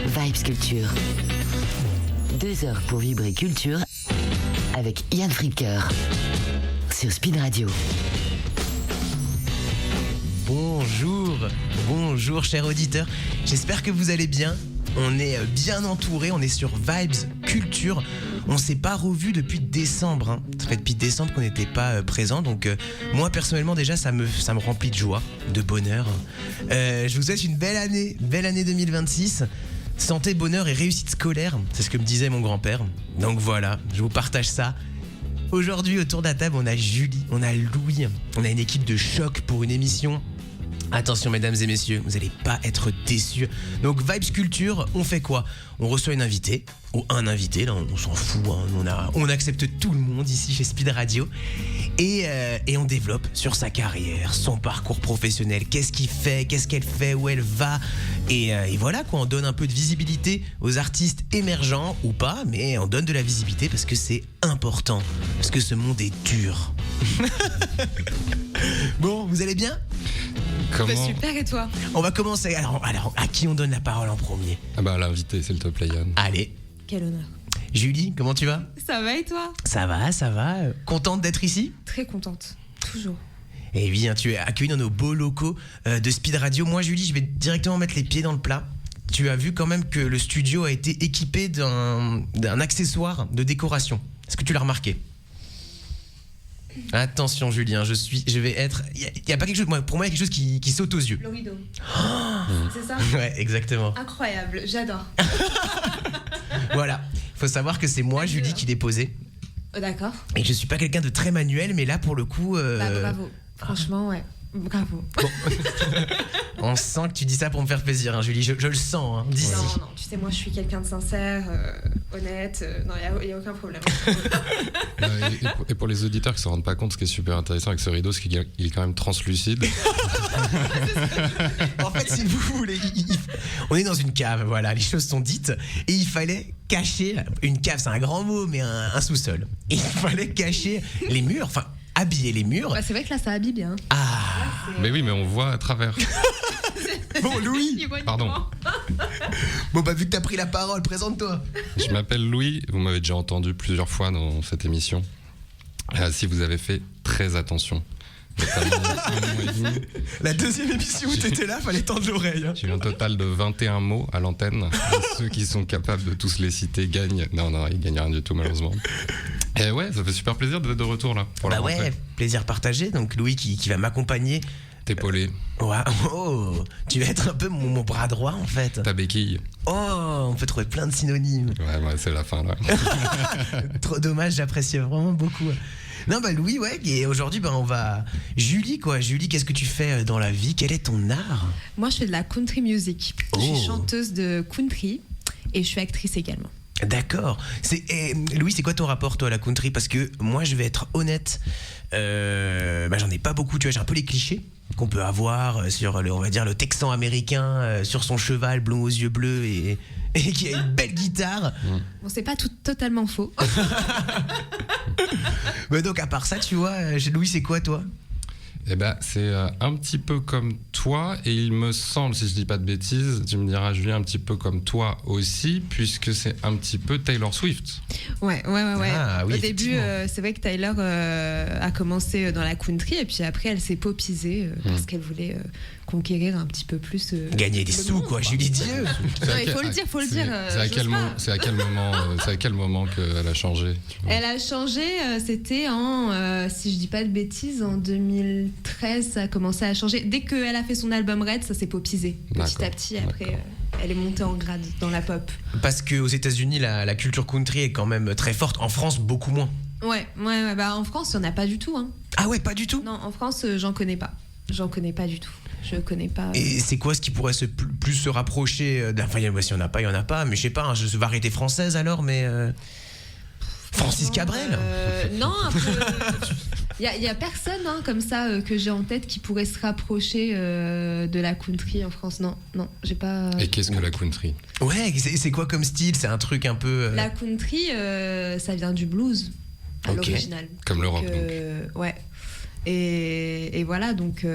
Vibes Culture. 2 heures pour vibrer culture avec Yann Fricker sur Speed Radio. Bonjour chers auditeurs, j'espère que vous allez bien. On est bien entouré, on est sur Vibes Culture. On s'est pas revu depuis décembre, hein. Ça fait depuis décembre qu'on n'était pas présent, donc moi personnellement déjà ça me remplit de joie, de bonheur. Je vous souhaite une belle année 2026. Santé, bonheur et réussite scolaire, c'est ce que me disait mon grand-père. Donc voilà, je vous partage ça. Aujourd'hui autour de la table on a Julie, on a Louis, on a une équipe de choc pour une émission. Attention mesdames et messieurs, vous n'allez pas être déçus. Donc Vibes Culture, on fait quoi ? On reçoit une invitée, ou un invité, là on s'en fout, hein, on accepte tout le monde ici chez Speed Radio. Et on développe sur sa carrière, son parcours professionnel, qu'est-ce qu'il fait, qu'est-ce qu'elle fait, où elle va. Et voilà quoi, on donne un peu de visibilité aux artistes émergents ou pas, mais on donne de la visibilité parce que c'est important, parce que ce monde est dur. Bon, vous allez bien ? Comment... Bah super, et toi ? On va commencer. Alors, à qui on donne la parole en premier ? Ah bah l'invité, s'il te plaît, Yann. Allez. Quel honneur. Julie, comment tu vas ? Ça va et toi ? Ça va. Contente d'être ici ? Très contente, toujours. Eh bien, tu es accueillie dans nos beaux locaux de Speed Radio. Moi, Julie, je vais directement mettre les pieds dans le plat. Tu as vu quand même que le studio a été équipé d'un accessoire de décoration. Est-ce que tu l'as remarqué ? Attention Julien, je vais être... Il y a pas quelque chose... Pour moi, il y a quelque chose qui saute aux yeux. Le rideau. Oh C'est ça ? Ouais, exactement. Incroyable, j'adore. Voilà. Il faut savoir que c'est moi, Julie, qui l'ai posé. D'accord. Et je suis pas quelqu'un de très manuel, mais là, pour le coup... Bah, bravo. Franchement, ouais. Bravo. Bon. On sent que tu dis ça pour me faire plaisir, hein, Julie. Je le sens, hein, d'ici. Non, tu sais, moi, je suis quelqu'un de sincère, honnête. Non, il n'y a aucun problème. Et pour les auditeurs qui ne se rendent pas compte, ce qui est super intéressant avec ce rideau, c'est qu'il est quand même translucide. En fait, si vous voulez, on est dans une cave, voilà, les choses sont dites. Et il fallait cacher... Une cave, c'est un grand mot, mais un sous-sol. Et il fallait cacher les murs, enfin... habiller les murs. Bah, c'est vrai que là, ça habille bien. Ah. Là, mais oui, mais on voit à travers. Bon, Louis. Pardon. Bon, bah, vu que t'as pris la parole, présente-toi. Je m'appelle Louis, vous m'avez déjà entendu plusieurs fois dans cette émission. Si vous avez fait très attention. La deuxième émission où t'étais là, fallait tendre l'oreille. Hein. J'ai eu un total de 21 mots à l'antenne. Ceux qui sont capables de tous les citer gagnent. Non, ils gagnent rien du tout, malheureusement. Et ouais, ça fait super plaisir d'être de retour là. Pour la rentrée. Ouais, plaisir partagé. Donc Louis qui va m'accompagner. T'épauler. Ouais. Oh, tu vas être un peu mon bras droit en fait. Ta béquille. Oh, on peut trouver plein de synonymes. Ouais, c'est la fin là. Trop dommage, j'apprécie vraiment beaucoup. Non, bah Louis, ouais, et aujourd'hui, bah, on va... Julie, quoi. Julie, qu'est-ce que tu fais dans la vie ? Quel est ton art ? Moi, je fais de la country music. Oh. Je suis chanteuse de country et je suis actrice également. D'accord. Louis, c'est quoi ton rapport, toi, à la country ? Parce que moi, je vais être honnête, j'en ai pas beaucoup, tu vois, j'ai un peu les clichés qu'on peut avoir sur, on va dire, le texan américain, sur son cheval blond aux yeux bleus et qui a une belle guitare. Bon, c'est pas totalement faux. Mais donc, à part ça, tu vois, Louis, c'est quoi, toi ? Eh ben, c'est un petit peu comme toi, et il me semble, si je dis pas de bêtises, tu me diras, Julien, un petit peu comme toi aussi, puisque c'est un petit peu Taylor Swift. Ouais. Ah, oui, au début, c'est vrai que Taylor a commencé dans la country, et puis après, elle s'est popisée parce qu'elle voulait conquérir un petit peu plus. Gagner des sous, quoi, Julie Dieu. Non, il faut le dire. C'est à quel moment qu'elle a changé, tu vois ? Elle a changé, c'était si je dis pas de bêtises, en 2013, ça a commencé à changer. Dès qu'elle a fait son album Red, ça s'est popisé petit à petit. Après, elle est montée en grade dans la pop. Parce qu'aux États-Unis, la culture country est quand même très forte. En France, beaucoup moins. Ouais. Bah, en France, il n'y en a pas du tout. Hein. Ah ouais, pas du tout ? Non, en France, j'en connais pas. J'en connais pas du tout. Je connais pas. Et c'est quoi ce qui pourrait plus se rapprocher enfin, s'il n'y en a pas, il n'y en a pas. Mais je sais pas, hein, variété française alors, mais... Francis Cabrel Non, un peu... Il y a personne comme ça que j'ai en tête qui pourrait se rapprocher de la country en France. Non, j'ai pas... Et qu'est-ce que la country ? Ouais, c'est quoi comme style ? C'est un truc un peu... La country, ça vient du blues à l'original. Comme le rock, donc. Ouais. Et voilà, donc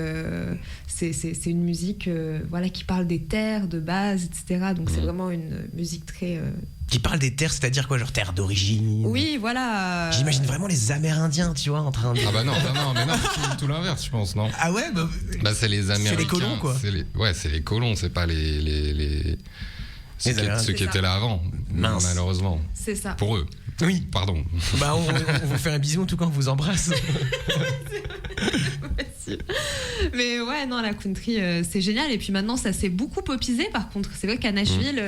c'est une musique voilà, qui parle des terres de base, etc. Donc c'est vraiment une musique très... Qui parle des terres, c'est-à-dire quoi, genre terre d'origine? Oui, voilà. J'imagine vraiment les Amérindiens, tu vois, en train de... Ah bah non, mais non, c'est tout l'inverse, je pense, non? Ah ouais, bah c'est les Américains. C'est les colons, quoi. Ouais, c'est les colons, c'est pas ceux qui étaient là avant. Mince. Malheureusement. C'est ça. Pour eux. Oui. Pardon. Bah on vous fait un bisou en tout cas, on vous embrasse. Mais ouais, non, la country, c'est génial. Et puis maintenant, ça s'est beaucoup popisé. Par contre, c'est vrai qu'à Nashville,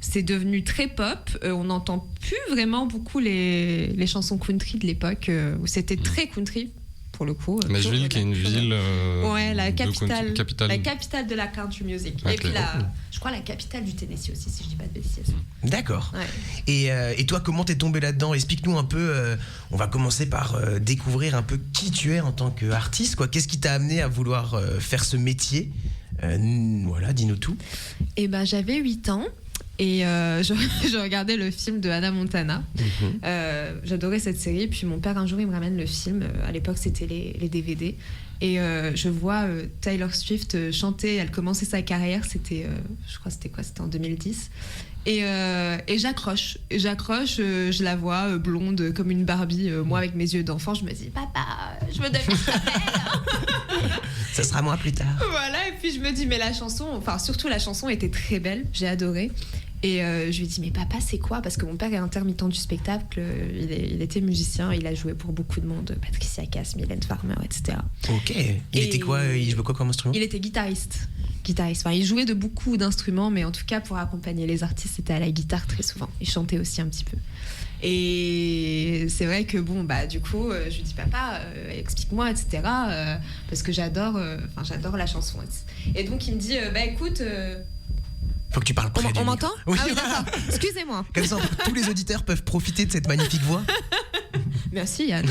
c'est devenu très pop. On n'entend plus vraiment beaucoup les chansons country de l'époque où c'était très country. Pour le coup. Nashville, qui est une ville. Ouais, la capitale de la country music. Okay. Et puis je crois la capitale du Tennessee aussi, si je dis pas de bêtises. D'accord. Ouais. Et toi, comment t'es tombé là-dedans? Explique-nous un peu. On va commencer par découvrir un peu qui tu es en tant qu'artiste, quoi. Qu'est-ce qui t'a amené à vouloir faire ce métier? Voilà, dis-nous tout. Et ben, j'avais 8 ans. Et je regardais le film de Hannah Montana. J'adorais cette série. Puis mon père, un jour, il me ramène le film. À l'époque, c'était les DVD. Et je vois Taylor Swift chanter. Elle commençait sa carrière. C'était, je crois, c'était en 2010. Et j'accroche. Je la vois blonde comme une Barbie. Moi, avec mes yeux d'enfant, je me dis, papa, je veux devenir ta mère. Ça sera moi plus tard. Voilà. Et puis je me dis, mais la chanson, enfin surtout la chanson était très belle. J'ai adoré. Et je lui ai dit, mais papa, c'est quoi? Parce que mon père est intermittent du spectacle, il était musicien, il a joué pour beaucoup de monde, Patricia Cass, Mylène Farmer, etc. Ok. Il était quoi? Il jouait quoi comme instrument? Il était guitariste. Enfin, il jouait de beaucoup d'instruments, mais en tout cas, pour accompagner les artistes, c'était à la guitare très souvent. Il chantait aussi un petit peu. Et c'est vrai que bon, bah du coup, je lui dis, papa, explique-moi, etc. Parce que j'adore la chanson. Et donc il me dit, bah écoute. Faut que tu parles près du On m'entend? Oui. Ah oui, d'accord. Excusez-moi. Comme ça, tous les auditeurs peuvent profiter de cette magnifique voix. Merci Yann.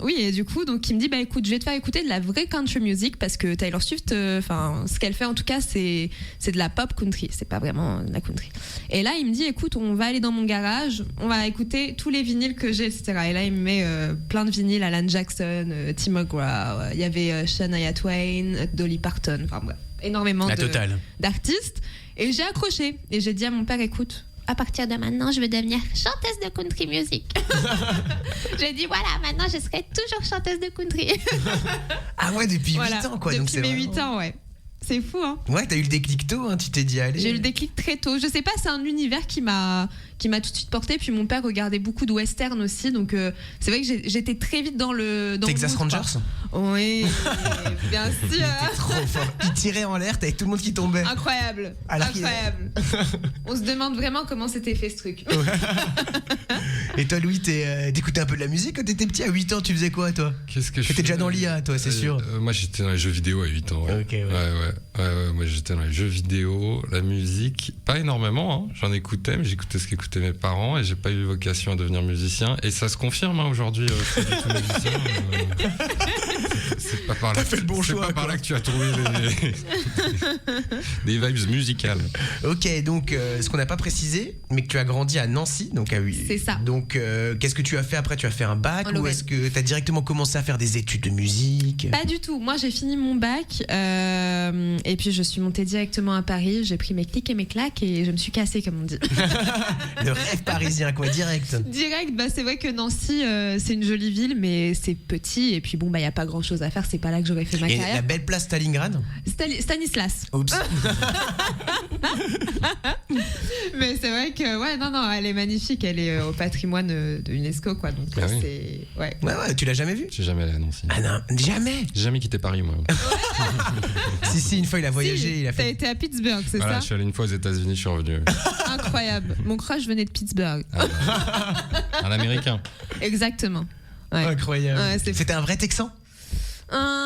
Oui, et du coup, donc il me dit, bah écoute, je vais te faire écouter de la vraie country music parce que Taylor Swift, ce qu'elle fait en tout cas, c'est de la pop country, c'est pas vraiment de la country. Et là, il me dit, écoute, on va aller dans mon garage, on va écouter tous les vinyles que j'ai, etc. Et là, il me met plein de vinyles, Alan Jackson, Tim McGraw, il y avait Shania Twain, Dolly Parton, enfin bref, énormément d'artistes. Et j'ai accroché et j'ai dit à mon père, écoute, à partir de maintenant, je veux devenir chanteuse de country music. J'ai dit, voilà, maintenant, je serai toujours chanteuse de country. Ah ouais, depuis 8 ans, quoi. Depuis mes 8 ans, ouais. C'est fou, hein. Ouais, t'as eu le déclic tôt, hein, tu t'es dit, allez. J'ai eu le déclic très tôt. Je sais pas, c'est un univers qui m'a tout de suite porté. Puis mon père regardait beaucoup de western aussi. Donc, c'est vrai que j'étais très vite dans le Texas Rangers? Oui, bien sûr. Il était trop fort. Il tirait en l'air, t'avais tout le monde qui tombait. Incroyable. Incroyable. On se demande vraiment comment c'était fait ce truc. Ouais. Et toi, Louis, t'écoutais un peu de la musique quand t'étais petit? À 8 ans, tu faisais quoi, toi? Qu'est-ce que je T'étais déjà dans l'IA, toi, c'est sûr. Moi, j'étais dans les jeux vidéo à 8 ans. Ouais. Ok, ouais. Ouais, moi, j'étais dans les jeux vidéo, la musique. Pas énormément, hein. J'en écoutais, mais j'écoutais ce qu'écoutaient mes parents et j'ai pas eu vocation à devenir musicien. Et ça se confirme, hein, aujourd'hui. Pas du tout musicien. C'est pas par là. T'as fait le bon choix. C'est pas par là que tu as trouvé des vibes musicales. Ok, donc ce qu'on n'a pas précisé, mais que tu as grandi à Nancy, donc à 8. C'est ça. Donc qu'est-ce que tu as fait après? Tu as fait un bac ou est-ce que tu as directement commencé à faire des études de musique? Pas du tout. Moi, j'ai fini mon bac et puis je suis montée directement à Paris. J'ai pris mes clics et mes claques et je me suis cassée, comme on dit. Le rêve parisien, quoi, direct. Direct, bah c'est vrai que Nancy, c'est une jolie ville, mais c'est petit et puis bon, bah il y a pas grand-chose à faire. C'est pas là que j'aurais fait ma et carrière. La belle place Stalingrad? Stanislas. Oups. Mais c'est vrai que non, elle est magnifique. Elle est au patrimoine de l'UNESCO, quoi. Donc c'est ouais. Ouais, tu l'as jamais vue? J'ai jamais allé à Nancy. Ah non, jamais. J'ai jamais quitté Paris, moi. Si, une fois il a voyagé, si, il a fait. T'as été à Pittsburgh, c'est ça? Je suis allé une fois aux États-Unis, je suis revenu. Incroyable. Mon crush venait de Pittsburgh. Un Américain. Exactement. Ouais. Incroyable. Ouais, c'était un vrai Texan?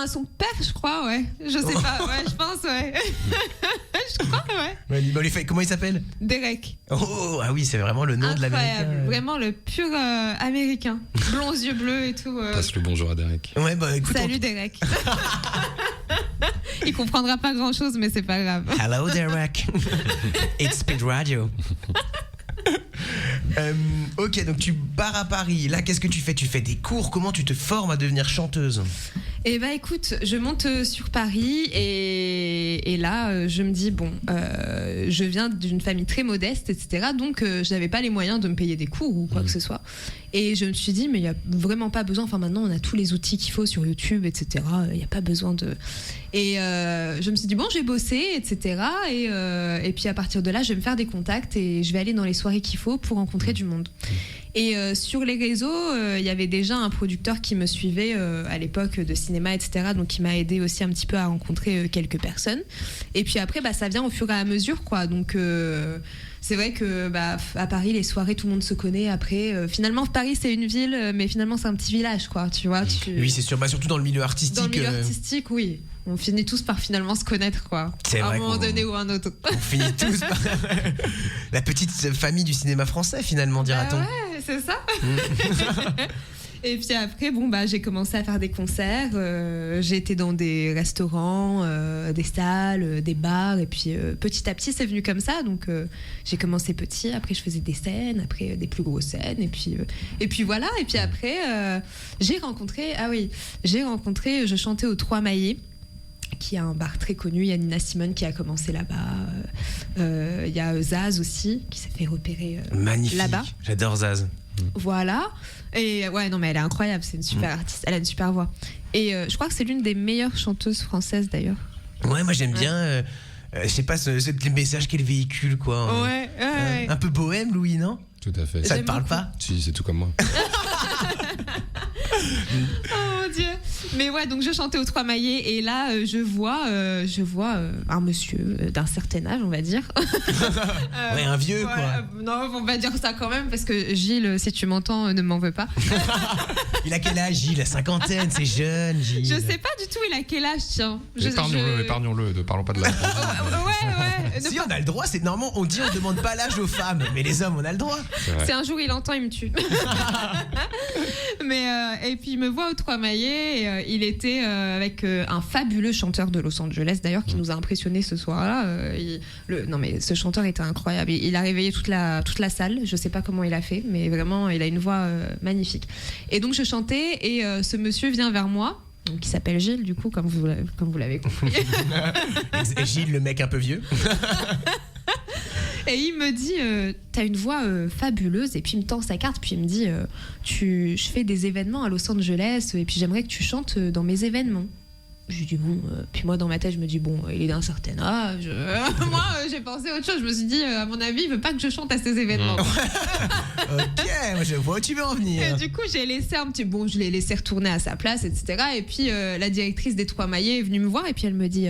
Son père, je crois, ouais. Je sais pas, ouais, je pense, ouais. Je crois, ouais. Comment il s'appelle? Derek. Oh, ah oui, c'est vraiment le nom de l'Américain. Incroyable, vraiment le pur américain. Blond aux yeux bleus et tout. Passe le bonjour à Derek. Ouais, bah écoute. Salut Derek. Il comprendra pas grand chose, mais c'est pas grave. Hello Derek. It's Speed Radio. Ok, donc tu pars à Paris. Là, qu'est-ce que tu fais ? Tu fais des cours ? Comment tu te formes à devenir chanteuse ? Eh ben écoute, je monte sur Paris et là je me dis bon, je viens d'une famille très modeste, etc. Donc je n'avais pas les moyens de me payer des cours ou quoi que ce soit. Et je me suis dit mais il y a vraiment pas besoin. Enfin maintenant on a tous les outils qu'il faut sur YouTube, etc. Il y a pas besoin de. Et je me suis dit bon je vais bosser, etc. Et puis à partir de là je vais me faire des contacts et je vais aller dans les soirées qu'il faut pour rencontrer du monde. Et sur les réseaux, il y avait déjà un producteur qui me suivait à l'époque de cinéma, etc. Donc qui m'a aidé aussi un petit peu à rencontrer quelques personnes. Et puis après, ça vient au fur et à mesure, quoi. Donc c'est vrai que à Paris, les soirées, tout le monde se connaît. Après, finalement, Paris, c'est une ville, mais finalement, c'est un petit village, quoi. Tu vois. Oui, c'est sûr. Surtout dans le milieu artistique. Dans le milieu artistique, oui. On finit tous par finalement se connaître, quoi. C'est vrai. À un moment donné ou un autre. On finit tous par la petite famille du cinéma français, finalement, dira-t-on. Ouais, c'est ça. Et puis après, j'ai commencé à faire des concerts. J'ai été dans des restaurants, des salles, des bars. Et puis petit à petit, c'est venu comme ça. Donc j'ai commencé petit. Après, je faisais des scènes. Après, des plus grosses scènes. Et puis voilà. Et puis après, j'ai rencontré. Je chantais aux Trois Maillets, qui est un bar très connu. Il y a Nina Simone qui a commencé là-bas. Il y a Zaz aussi, qui s'est fait repérer magnifique. Là-bas. J'adore Zaz. Voilà. Et ouais, non, mais elle est incroyable. C'est une super artiste. Elle a une super voix. Et je crois que c'est l'une des meilleures chanteuses françaises, d'ailleurs. Ouais, moi j'aime bien. Je sais pas, ce message qu'elle véhicule, quoi. Ouais. Un peu bohème, Louis, non ? Tout à fait. Ça te parle pas ? Si, c'est tout comme moi. Oh mon Dieu. Mais ouais, donc je chantais aux Trois Maillets et là je vois un monsieur d'un certain âge, on va dire. Ouais, un vieux, quoi. Non, on va dire ça quand même parce que Gilles, si tu m'entends, ne m'en veux pas. Il a quel âge, Gilles ? La cinquantaine, c'est jeune, Gilles. Je sais pas du tout il a quel âge, tiens. Épargnons-le, ne parlons pas de l'âge. Ouais. Si on a le droit, c'est normal, on dit on demande pas l'âge aux femmes, mais les hommes on a le droit. C'est un jour il entend, il me tue. Mais et puis il me voit aux Trois Maillets. Il était avec un fabuleux chanteur de Los Angeles d'ailleurs qui nous a impressionnés ce soir-là. Non mais ce chanteur était incroyable. Il a réveillé toute la salle. Je sais pas comment il a fait, mais vraiment il a une voix magnifique. Et donc je chantais et ce monsieur vient vers moi. Donc, qui s'appelle Gilles, du coup, comme vous l'avez compris. Et Gilles, le mec un peu vieux. Et il me dit, t'as une voix fabuleuse. Et puis il me tend sa carte, puis il me dit, je fais des événements à Los Angeles, et puis j'aimerais que tu chantes dans mes événements. Je lui dis bon, puis moi dans ma tête je me dis bon, il est d'un certain âge. Moi j'ai pensé à autre chose, je me suis dit à mon avis il veut pas que je chante à ces événements. Ok, moi je vois où tu veux en venir. Et du coup j'ai laissé je l'ai laissé retourner à sa place, etc. Et puis la directrice des Trois Maillets est venue me voir et puis elle me dit,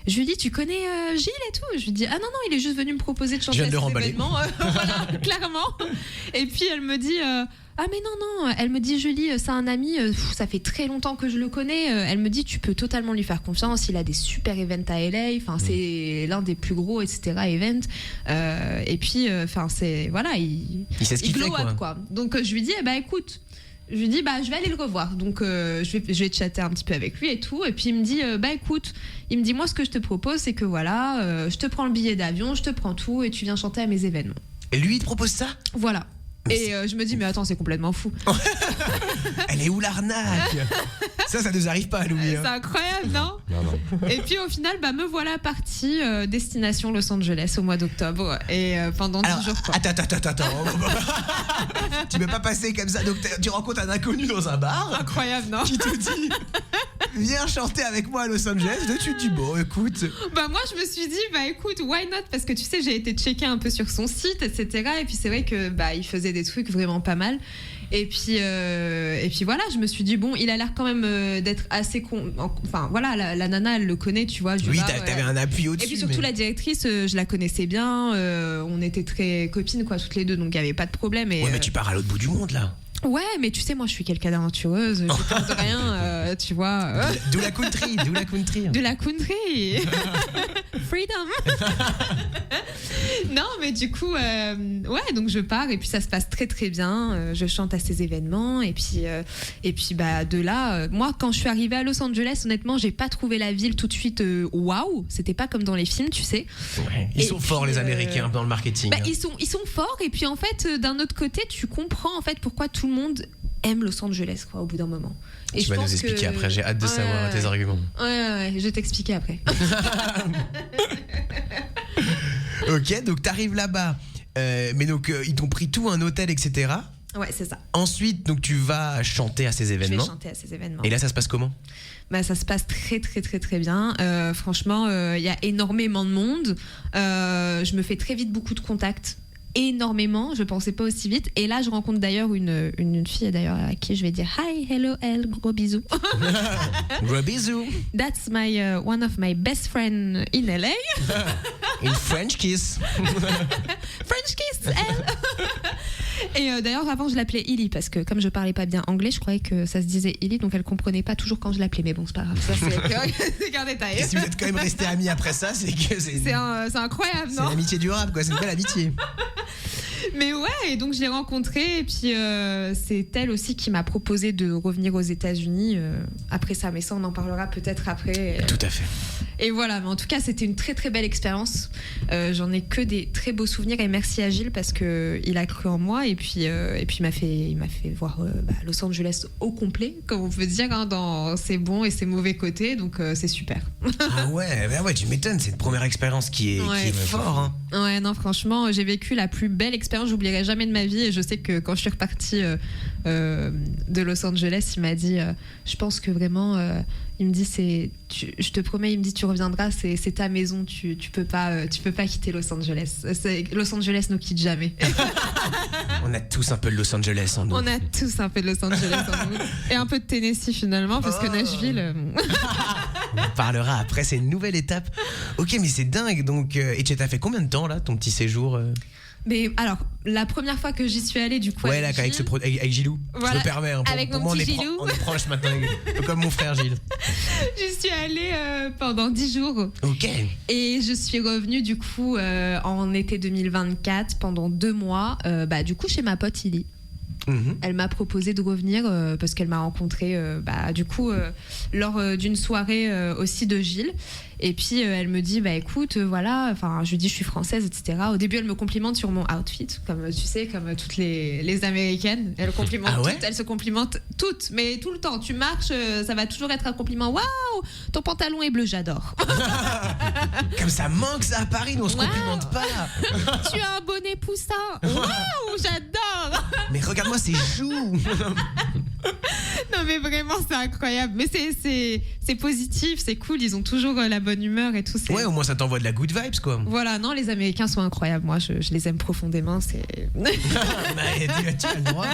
je lui dis tu connais Gilles et tout. Je lui dis ah non il est juste venu me proposer de chanter à ces événements. Voilà, clairement. Et puis elle me dit ah mais non, elle me dit Julie, c'est un ami, ça fait très longtemps que je le connais, elle me dit tu peux totalement lui faire confiance, il a des super events à LA, enfin c'est l'un des plus gros etc events, et puis enfin c'est voilà, il sait ce qu'il fait quoi. Donc je lui dis écoute, je lui dis je vais aller le revoir, donc je vais chatter un petit peu avec lui et tout, et puis il me dit écoute, il me dit moi ce que je te propose c'est que voilà, je te prends le billet d'avion, je te prends tout et tu viens chanter à mes événements. Et lui il te propose ça ? Voilà. Et je me dis mais attends, c'est complètement fou. Elle est où l'arnaque ? Ça nous arrive pas, Louis. C'est incroyable, non ? Non. Et puis au final, me voilà partie destination Los Angeles au mois d'octobre et pendant 10 jours. Quoi. Attends. Tu peux pas passer comme ça. Donc tu rencontres un inconnu dans un bar. Incroyable, non ? Qui te dit viens chanter avec moi à Los Angeles. Donc tu te dis bon, écoute. Moi je me suis dit écoute, why not ? Parce que tu sais, j'ai été checker un peu sur son site, etc. Et puis c'est vrai que il faisait des trucs vraiment pas mal. Et puis voilà, je me suis dit bon, il a l'air quand même d'être assez enfin voilà, la nana elle le connaît, tu vois. Oui, t'avais un appui au-dessus. Et puis surtout la directrice, je la connaissais bien, on était très copines quoi, toutes les deux, donc il y avait pas de problème. Et, ouais, mais tu pars à l'autre bout du monde là. Ouais, mais tu sais, moi je suis quelqu'un d'aventureuse, je tente rien, tu vois. D'où la country. De la country. freedom. Non, mais du coup, ouais, donc je pars et puis ça se passe très très bien. Je chante à ces événements et puis bah de là, moi quand je suis arrivée à Los Angeles, honnêtement, j'ai pas trouvé la ville tout de suite waouh. C'était pas comme dans les films, tu sais. Ouais, ils sont forts les Américains dans le marketing. Bah, ils sont forts et puis en fait, d'un autre côté, tu comprends en fait pourquoi tout le monde aime Los Angeles quoi au bout d'un moment. Et tu vas nous expliquer après, j'ai hâte de savoir tes arguments. Ouais, je vais t'expliquer après. Ok, donc t'arrives là-bas, mais donc ils t'ont pris tout, un hôtel, etc. Ouais, c'est ça. Ensuite, donc tu vas chanter à ces événements. Je vais chanter à ces événements. Et là, ça se passe comment ? Bah, ça se passe très très très très bien. Franchement, il y a énormément de monde. Je me fais très vite beaucoup de contacts. Énormément, je pensais pas aussi vite. Et là, je rencontre d'ailleurs une fille d'ailleurs à qui je vais dire hi, hello, elle, gros bisous. Gros bisous. That's my one of my best friend in LA. Une French kiss. French kiss, elle. Et d'ailleurs, avant, je l'appelais Illy parce que comme je parlais pas bien anglais, je croyais que ça se disait Illy, donc elle comprenait pas toujours quand je l'appelais. Mais bon, c'est pas grave. Ça, c'est qu'un détail. Et si vous êtes quand même restés amis après ça, c'est que c'est incroyable, non ? C'est l'amitié durable, quoi. C'est une belle amitié. Mais ouais, et donc je l'ai rencontrée et puis c'est elle aussi qui m'a proposé de revenir aux États-Unis après ça. Mais ça, on en parlera peut-être après. Tout à fait. Et voilà, mais en tout cas, c'était une très très belle expérience. J'en ai que des très beaux souvenirs et merci à Gilles parce que il a cru en moi et puis il m'a fait voir Los Angeles au complet, comme on peut dire, hein, dans ses bons et ses mauvais côtés. Donc c'est super. Ah ouais, bah ouais, tu m'étonnes. C'est une première expérience qui est fort. Hein. Ouais, non, franchement, j'ai vécu la plus belle expérience. J'oublierai jamais de ma vie et je sais que quand je suis repartie de Los Angeles, il m'a dit, je pense que vraiment. Il me dit je te promets, il me dit tu reviendras, c'est ta maison, tu peux pas quitter Los Angeles. Los Angeles nous quitte jamais. On a tous un peu de Los Angeles en nous. On a tous un peu de Los Angeles en nous et un peu de Tennessee finalement parce que Nashville. On en parlera après, c'est une nouvelle étape. Ok, mais c'est dingue. Donc, et tu as fait combien de temps là, ton petit séjour Mais alors, la première fois que j'y suis allée, du coup, ouais, là, avec Gilou, voilà, je me permets. Hein, avec mon petit Gilou. On est proches maintenant, comme mon frère Gilles. J'y suis allée pendant 10 jours. Ok. Et je suis revenue, du coup, en été 2024, pendant 2 mois, du coup, chez ma pote Illy. Elle m'a proposé de revenir parce qu'elle m'a rencontrée du coup lors d'une soirée aussi de Gilles et puis elle me dit écoute voilà, enfin je lui dis je suis française, etc. Au début elle me complimente sur mon outfit comme tu sais, comme toutes les américaines, elle complimente toutes, elle se complimente toutes, mais tout le temps tu marches, ça va toujours être un compliment. Waouh, ton pantalon est bleu, j'adore. Comme ça manque ça à Paris, nous on se complimente pas. Tu as un bonnet poussin, waouh, j'adore. Mais regarde-moi ces joues. Non mais vraiment c'est incroyable, mais c'est positif, c'est cool, ils ont toujours la bonne humeur et tout. Ouais, au moins ça t'envoie de la good vibes quoi. Voilà, non, les Américains sont incroyables, moi je les aime profondément, c'est. Tu as le droit.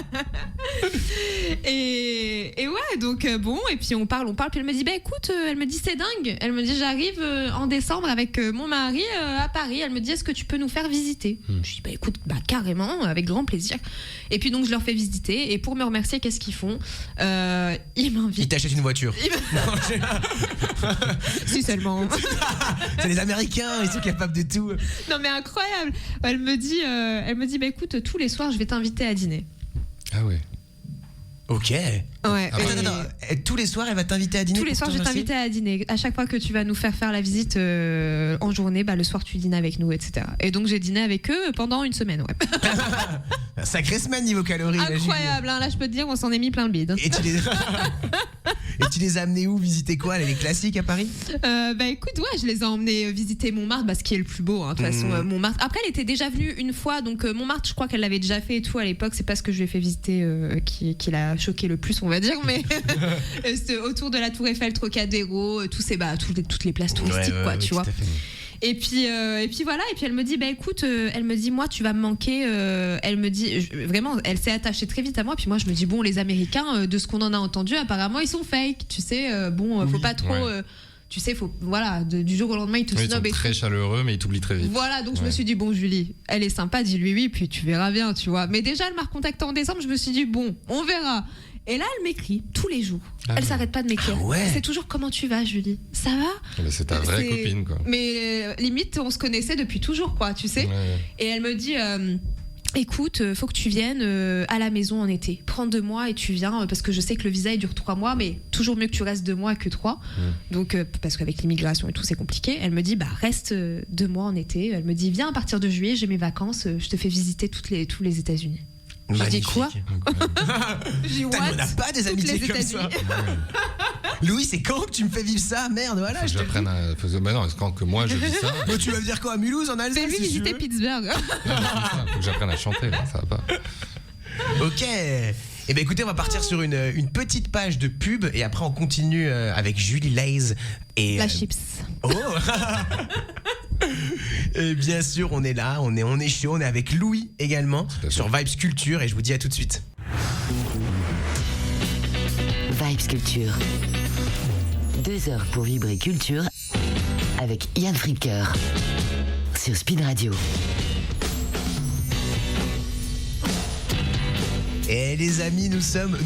Et ouais, donc bon, et puis on parle, puis elle me dit écoute, elle me dit c'est dingue, elle me dit j'arrive en décembre avec mon mari à Paris, elle me dit est-ce que tu peux nous faire visiter. Je dis écoute, carrément, avec grand plaisir. Et puis donc je leur fais visiter et pour me remercier, qu'est-ce qu'ils font? Ils m'invitent. Ils t'achètent une voiture. Si seulement. C'est les Américains, ils sont capables de tout. Non mais incroyable. Elle me dit écoute, tous les soirs je vais t'inviter à dîner. Ah ouais. Ok. Ouais. Attends. Tous les soirs, elle va t'inviter à dîner. Tous les soirs, je vais t'inviter à dîner. À chaque fois que tu vas nous faire la visite en journée, le soir, tu dînes avec nous, etc. Et donc, j'ai dîné avec eux pendant une semaine, ouais. Sacrée semaine niveau calories. Incroyable, là, je peux te dire, on s'en est mis plein le bide. Et tu les as amenés où? Visiter quoi? Les classiques à Paris? Écoute, ouais, je les ai emmenés visiter Montmartre, ce qui est le plus beau, de toute façon, Montmartre. Après, elle était déjà venue une fois, donc Montmartre, je crois qu'elle l'avait déjà fait et tout à l'époque. C'est pas ce que je lui ai fait visiter qui l'a choqué le plus, on va dire, mais autour de la Tour Eiffel, Trocadéro, toutes les places touristiques, tu vois. Et puis voilà, et puis elle me dit écoute, elle me dit moi tu vas me manquer, elle me dit vraiment, elle s'est attachée très vite à moi, puis moi je me dis bon, les Américains, de ce qu'on en a entendu, apparemment ils sont fake, tu sais, faut pas trop tu sais, faut du jour au lendemain ils te snobent. Ils sont très chaleureux mais ils t'oublient très vite. Voilà, donc je me suis dit bon, Julie, elle est sympa, dis-lui oui, puis tu verras bien, tu vois. Mais déjà elle m'a recontacté en décembre, je me suis dit bon, on verra. Et là, elle m'écrit tous les jours. Elle s'arrête pas de m'écrire. C'est toujours comment tu vas, Julie? Ça va? Mais c'est ta vraie copine, quoi. Mais limite, on se connaissait depuis toujours, quoi, tu sais. Ouais. Et elle me dit. Écoute, faut que tu viennes à la maison en été. Prends 2 mois et tu viens, parce que je sais que le visa il dure 3 mois, mais toujours mieux que tu restes 2 mois que 3. Donc, parce qu'avec l'immigration et tout, c'est compliqué. Elle me dit, reste 2 mois en été. Elle me dit, viens à partir de juillet, j'ai mes vacances, je te fais visiter tous les États-Unis. Je dis quoi? Je dis what? On n'a pas des amitiés comme ça. Louis, c'est quand que tu me fais vivre ça? Merde, voilà. Faut que j'apprenne à. Bah non, c'est quand que moi je vis ça. Mais tu vas me dire quoi? À Mulhouse, en Alsace? Fais-lui visiter Pittsburgh. Faut que j'apprenne à chanter, là, ça va pas. Ok. Eh ben écoutez, on va partir sur une petite page de pub et après on continue avec Julie Lays et la chips. Oh. Et bien sûr, on est là, on est chaud, on est avec Louis également sur Vibes Culture et je vous dis à tout de suite. Vibes Culture. 2 heures pour vibrer culture avec Yann Fricker sur Speed Radio. Et les amis, nous sommes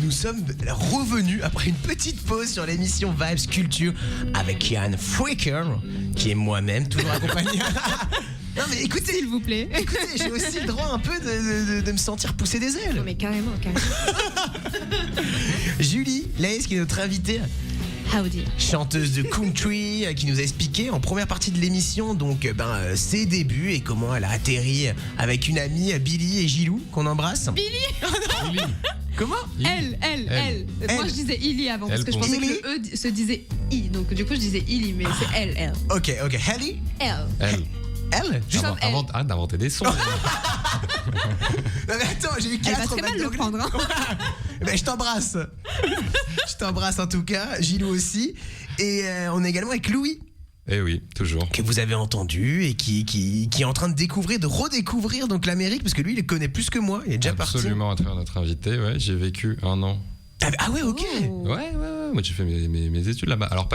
revenus après une petite pause sur l'émission Vibes Culture avec Yann Fricker, qui est moi-même, toujours accompagné. Non mais écoutez, s'il vous plaît. Écoutez, j'ai aussi le droit un peu de me sentir pousser des ailes. Non mais carrément. Julie Lays, qui est notre invitée. Howdy. Chanteuse de country qui nous a expliqué en première partie de l'émission donc ses débuts et comment elle a atterri avec une amie Billy et Gilou qu'on embrasse. Billy. Comment? Elle. Moi je disais Illy avant parce que je pensais que le E se disait I, donc du coup je disais Illy mais c'est elle. Ok. Helly. Elle. Juste avant d'inventer des sons. Non mais attends, j'ai eu 4. Elle va très mal le prendre. Ben, je t'embrasse. Je t'embrasse en tout cas, Gilou aussi. Et on est également avec Louis. Eh oui, toujours. Que vous avez entendu et qui est en train de redécouvrir donc l'Amérique parce que lui il connaît plus que moi. Il est déjà parti. Absolument, à travers notre invité. Ouais, j'ai vécu 1 an. Ah ouais, ok. Ouais. Moi, j'ai fait mes études là-bas. Alors,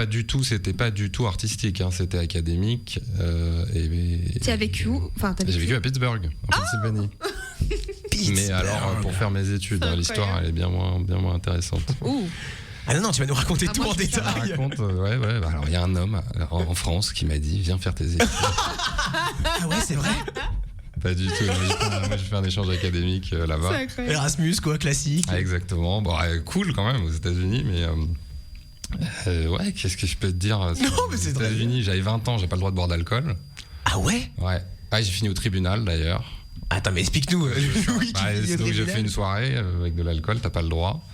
c'était pas du tout artistique, hein, c'était académique. Tu as vécu où? J'ai vécu à Pittsburgh, en Pennsylvanie. Mais alors, pour faire mes études, l'histoire, elle est bien moins intéressante. Ouh. Ah non, tu vas nous raconter tout en détail. Alors, il y a un homme en France qui m'a dit, viens faire tes études. Ah ouais, c'est vrai? Pas du tout. Moi, j'ai fait un échange académique là-bas. Erasmus, quoi, classique. Ah, exactement. Bon, cool quand même aux États-Unis, mais qu'est-ce que je peux te dire? Non, mais c'est aux États-Unis, j'avais 20 ans, j'ai pas le droit de boire d'alcool. Ah ouais? Ouais. Ah, j'ai fini au tribunal d'ailleurs. Attends, mais explique-nous. Donc j'ai fait une soirée avec de l'alcool, t'as pas le droit.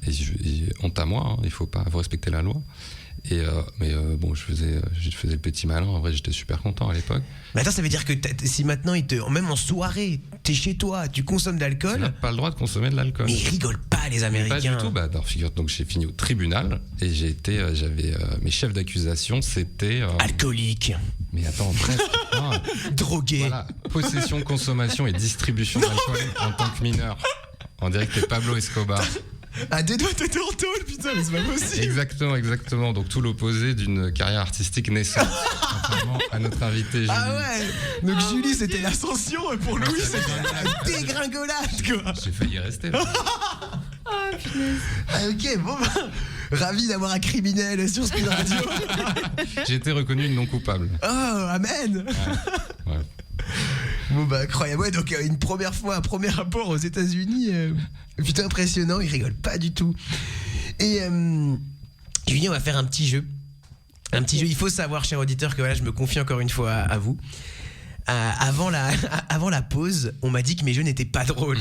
Et honte à moi, hein, faut respecter la loi. Mais bon, je faisais le petit malin. En vrai, j'étais super content à l'époque. Mais attends, ça veut dire que si maintenant, même en soirée, t'es chez toi, tu consommes de l'alcool. Tu n'as pas le droit de consommer de l'alcool. Mais ils rigolent pas, les Américains. Pas du tout. Alors, donc j'ai fini au tribunal et j'avais mes chefs d'accusation, c'était alcoolique. Mais attends, presque. Drogué. Voilà, possession, consommation et distribution d'alcool en tant que mineur. On dirait que t'es Pablo Escobar. À 2 doigts de te en tôle, putain, mais c'est pas possible. Exactement. Donc tout l'opposé d'une carrière artistique naissante, contrairement à notre invité Julie. Ah ouais. Donc Julie, c'était l'ascension, et pour Louis, c'était la dégringolade, quoi. J'ai failli rester là. Ah, punaise. Ok, bon, ravi d'avoir un criminel sur Speed Radio. J'ai été reconnu non coupable. Oh, amen. Ouais. Bon incroyable. Ouais, donc une première fois, un premier rapport aux États-Unis, putain impressionnant, il rigole pas du tout. Et Julie, on va faire un petit jeu. Il faut savoir, cher auditeur, que voilà, je me confie encore une fois à vous. Avant la pause, on m'a dit que mes jeux n'étaient pas drôles.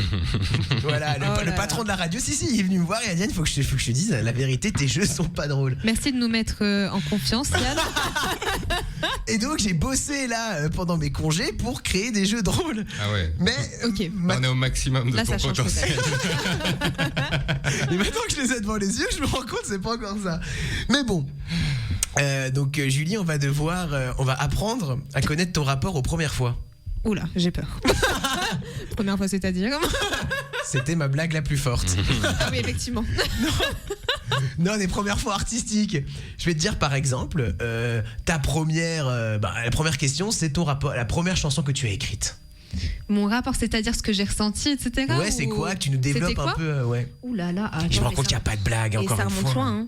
Voilà, le patron de la radio, si, il est venu me voir et a dit, il faut que je te dise la vérité, tes jeux sont pas drôles. Merci de nous mettre en confiance, Yann. Et donc j'ai bossé là pendant mes congés pour créer des jeux drôles. Ah ouais. Mais on est au maximum de ton potentiel. Et maintenant que je les ai devant les yeux, je me rends compte que c'est pas encore ça. Mais bon. Donc Julie, on va apprendre à connaître ton rapport aux premières fois. Oula, j'ai peur. Première fois, c'est-à-dire? C'était ma blague la plus forte. Ah oui, effectivement. Non, des premières fois artistiques. Je vais te dire par exemple, la première question, c'est ton rapport, la première chanson que tu as écrite. Mon rapport, c'est-à-dire ce que j'ai ressenti, etc. Ouais, c'est quoi? Tu nous développes un peu, ouais. Ouh là là. Je me rends compte qu'il n'y a pas de blague, encore une fois. Et ça remonte loin, hein.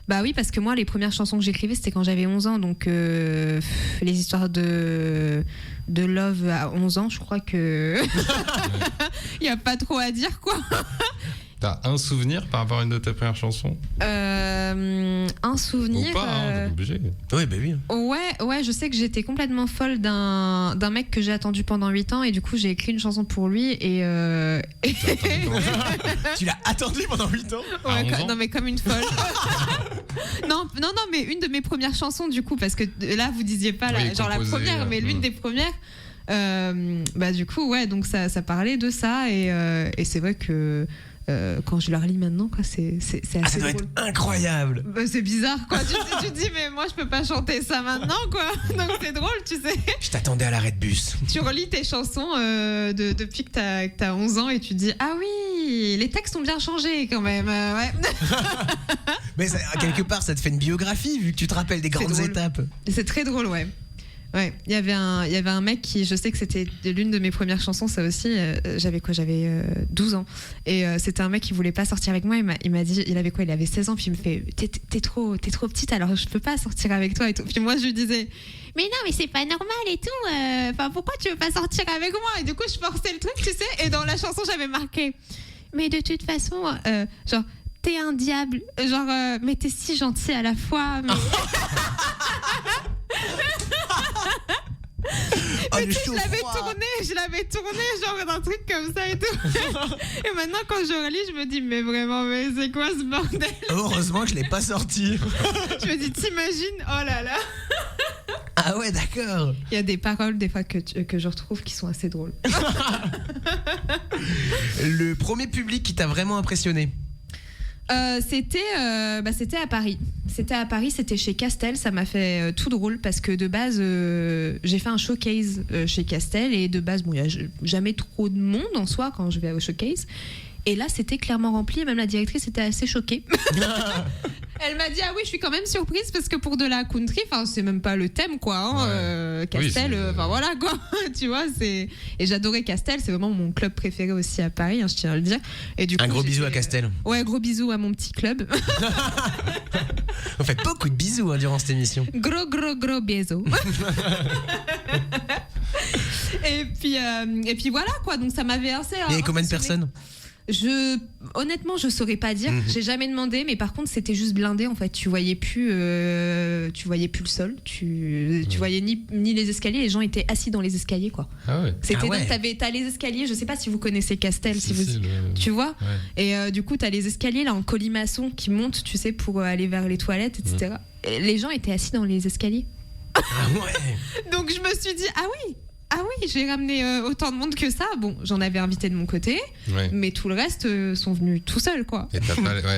Bah oui, parce que moi, les premières chansons que j'écrivais, c'était quand j'avais 11 ans. Donc, les histoires de love à 11 ans, je crois que il n'y a pas trop à dire, quoi. T'as un souvenir par rapport à une de tes premières chansons? Un souvenir. Ou pas, t'es obligé. Oui, bah oui. Ouais, je sais que j'étais complètement folle d'un mec que j'ai attendu pendant 8 ans et du coup j'ai écrit une chanson pour lui et Tu l'as attendu pendant 8 ans? Ouais, non mais comme une folle. non, mais une de mes premières chansons du coup, parce que là vous disiez pas la première, mais l'une des premières. Bah du coup ouais, donc ça parlait de ça et c'est vrai que quand je la relis maintenant, quoi, c'est assez ça doit drôle. être incroyable. Bah, c'est bizarre, quoi. Tu te dis, mais moi, je peux pas chanter ça maintenant, quoi. Donc c'est drôle, tu sais. Je t'attendais à l'arrêt de bus. Tu relis tes chansons depuis que t'as 11 ans et tu te dis, ah oui, les textes ont bien changé quand même. Ouais. Mais quelque part, ça te fait une biographie vu que tu te rappelles des grandes étapes. C'est très drôle, ouais. Ouais, il y avait un mec qui, je sais que c'était l'une de mes premières chansons, ça aussi, j'avais 12 ans. Et c'était un mec qui voulait pas sortir avec moi, il m'a dit, il avait 16 ans, puis il me fait, t'es trop petite, alors je peux pas sortir avec toi et tout. Puis moi je lui disais, mais non, mais c'est pas normal et tout, enfin pourquoi tu veux pas sortir avec moi? Et du coup je forçais le truc, tu sais, et dans la chanson j'avais marqué, mais de toute façon, genre, t'es un diable, genre, mais t'es si gentil à la fois, mais... Oh, mais je l'avais tourné genre d'un truc comme ça et tout. Et maintenant quand je relis, je me dis mais vraiment, mais c'est quoi ce bordel? Heureusement que je l'ai pas sorti. Je me dis, t'imagines? Oh là là. Ah ouais, d'accord. Il y a des paroles des fois que je retrouve qui sont assez drôles. Le premier public qui t'a vraiment impressionné? C'était à Paris. C'était chez Castel. Ça m'a fait tout drôle parce que de base, j'ai fait un showcase chez Castel et de base, bon, il n'y a jamais trop de monde en soi quand je vais au showcase. Et là, c'était clairement rempli. Et même la directrice était assez choquée. Elle m'a dit, ah oui, je suis quand même surprise parce que pour de la country, enfin, c'est même pas le thème, quoi. Hein, ouais. Castel, enfin voilà, quoi. Tu vois, et j'adorais Castel. C'est vraiment mon club préféré aussi à Paris, hein, je tiens à le dire. Et du coup, un gros bisou à Castel. Ouais, gros bisou à mon petit club. On fait beaucoup de bisous hein, durant cette émission. Gros bisous. et puis voilà, quoi. Donc ça m'avait assez. Il y avait combien de personnes? Honnêtement, je saurais pas dire. J'ai jamais demandé, mais par contre, c'était juste blindé. En fait, tu voyais plus le sol. Tu voyais ni les escaliers. Les gens étaient assis dans les escaliers, quoi. Ah ouais. C'était donc t'as les escaliers. Je sais pas si vous connaissez Castel, tu vois. Ouais. Et du coup, t'as les escaliers là en colimaçon qui montent, tu sais, pour aller vers les toilettes, etc. Et les gens étaient assis dans les escaliers. Ah ouais. Donc je me suis dit ah oui, j'ai ramené autant de monde que ça. Bon, j'en avais invité de mon côté, mais tout le reste sont venus tout seuls, quoi. Et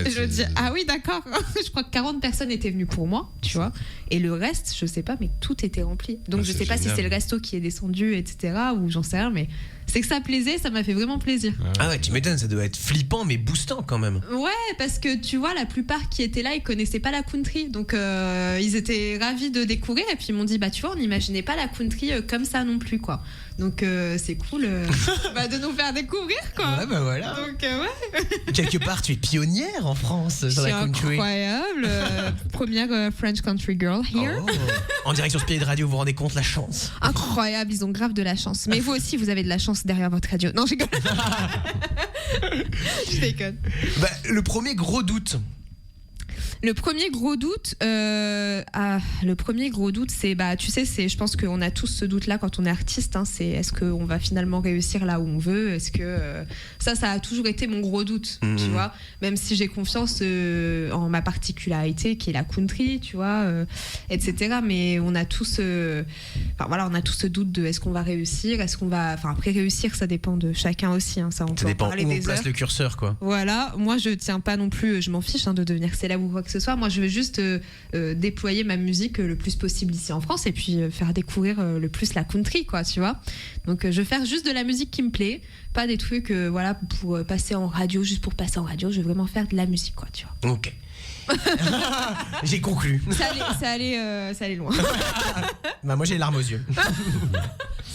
je me dis, ah oui, d'accord. Je crois que 40 personnes étaient venues pour moi, tu vois. Et le reste, je sais pas, mais tout était rempli. Donc je sais pas si c'est le resto qui est descendu, etc. ou j'en sais rien, mais c'est que ça plaisait, ça m'a fait vraiment plaisir. Ah ouais, tu m'étonnes, ça doit être flippant, mais boostant quand même. Ouais, parce que tu vois, la plupart qui étaient là, ils connaissaient pas la country. Donc ils étaient ravis de découvrir. Et puis ils m'ont dit, bah tu vois, on n'imaginait pas la country comme ça non plus, quoi. Donc c'est cool de nous faire découvrir, quoi. Ouais, bah voilà. Donc ouais. Quelque part, tu es pionnière en France sur la country. Incroyable. Première French country girl here. Oh. En direction Spirit Radio, vous vous rendez compte la chance. Incroyable, ils ont grave de la chance. Mais vous aussi, vous avez de la chance derrière votre radio. Non, je rigole. Je déconne. Bah, le premier gros doute. Le premier gros doute, c'est, tu sais, je pense qu'on a tous ce doute-là quand on est artiste. Hein, c'est est-ce qu'on va finalement réussir là où on veut? Est-ce que ça a toujours été mon gros doute, tu vois? Même si j'ai confiance en ma particularité, qui est la country, tu vois, etc. Mais on a tous, on a tous ce doute de est-ce qu'on va réussir? Est-ce qu'on va, après réussir, ça dépend de chacun aussi. Hein, ça dépend où on place le curseur, quoi. Voilà, moi je tiens pas non plus, je m'en fiche de devenir célèbre ou quoi que ce soit. Moi je veux juste déployer ma musique le plus possible ici en France et puis faire découvrir le plus la country, quoi, tu vois. Donc je veux faire juste de la musique qui me plaît, pas des trucs pour passer en radio, juste pour passer en radio. Je veux vraiment faire de la musique, quoi, tu vois. Ok. J'ai conclu. Ça allait loin. Bah moi j'ai les larmes aux yeux.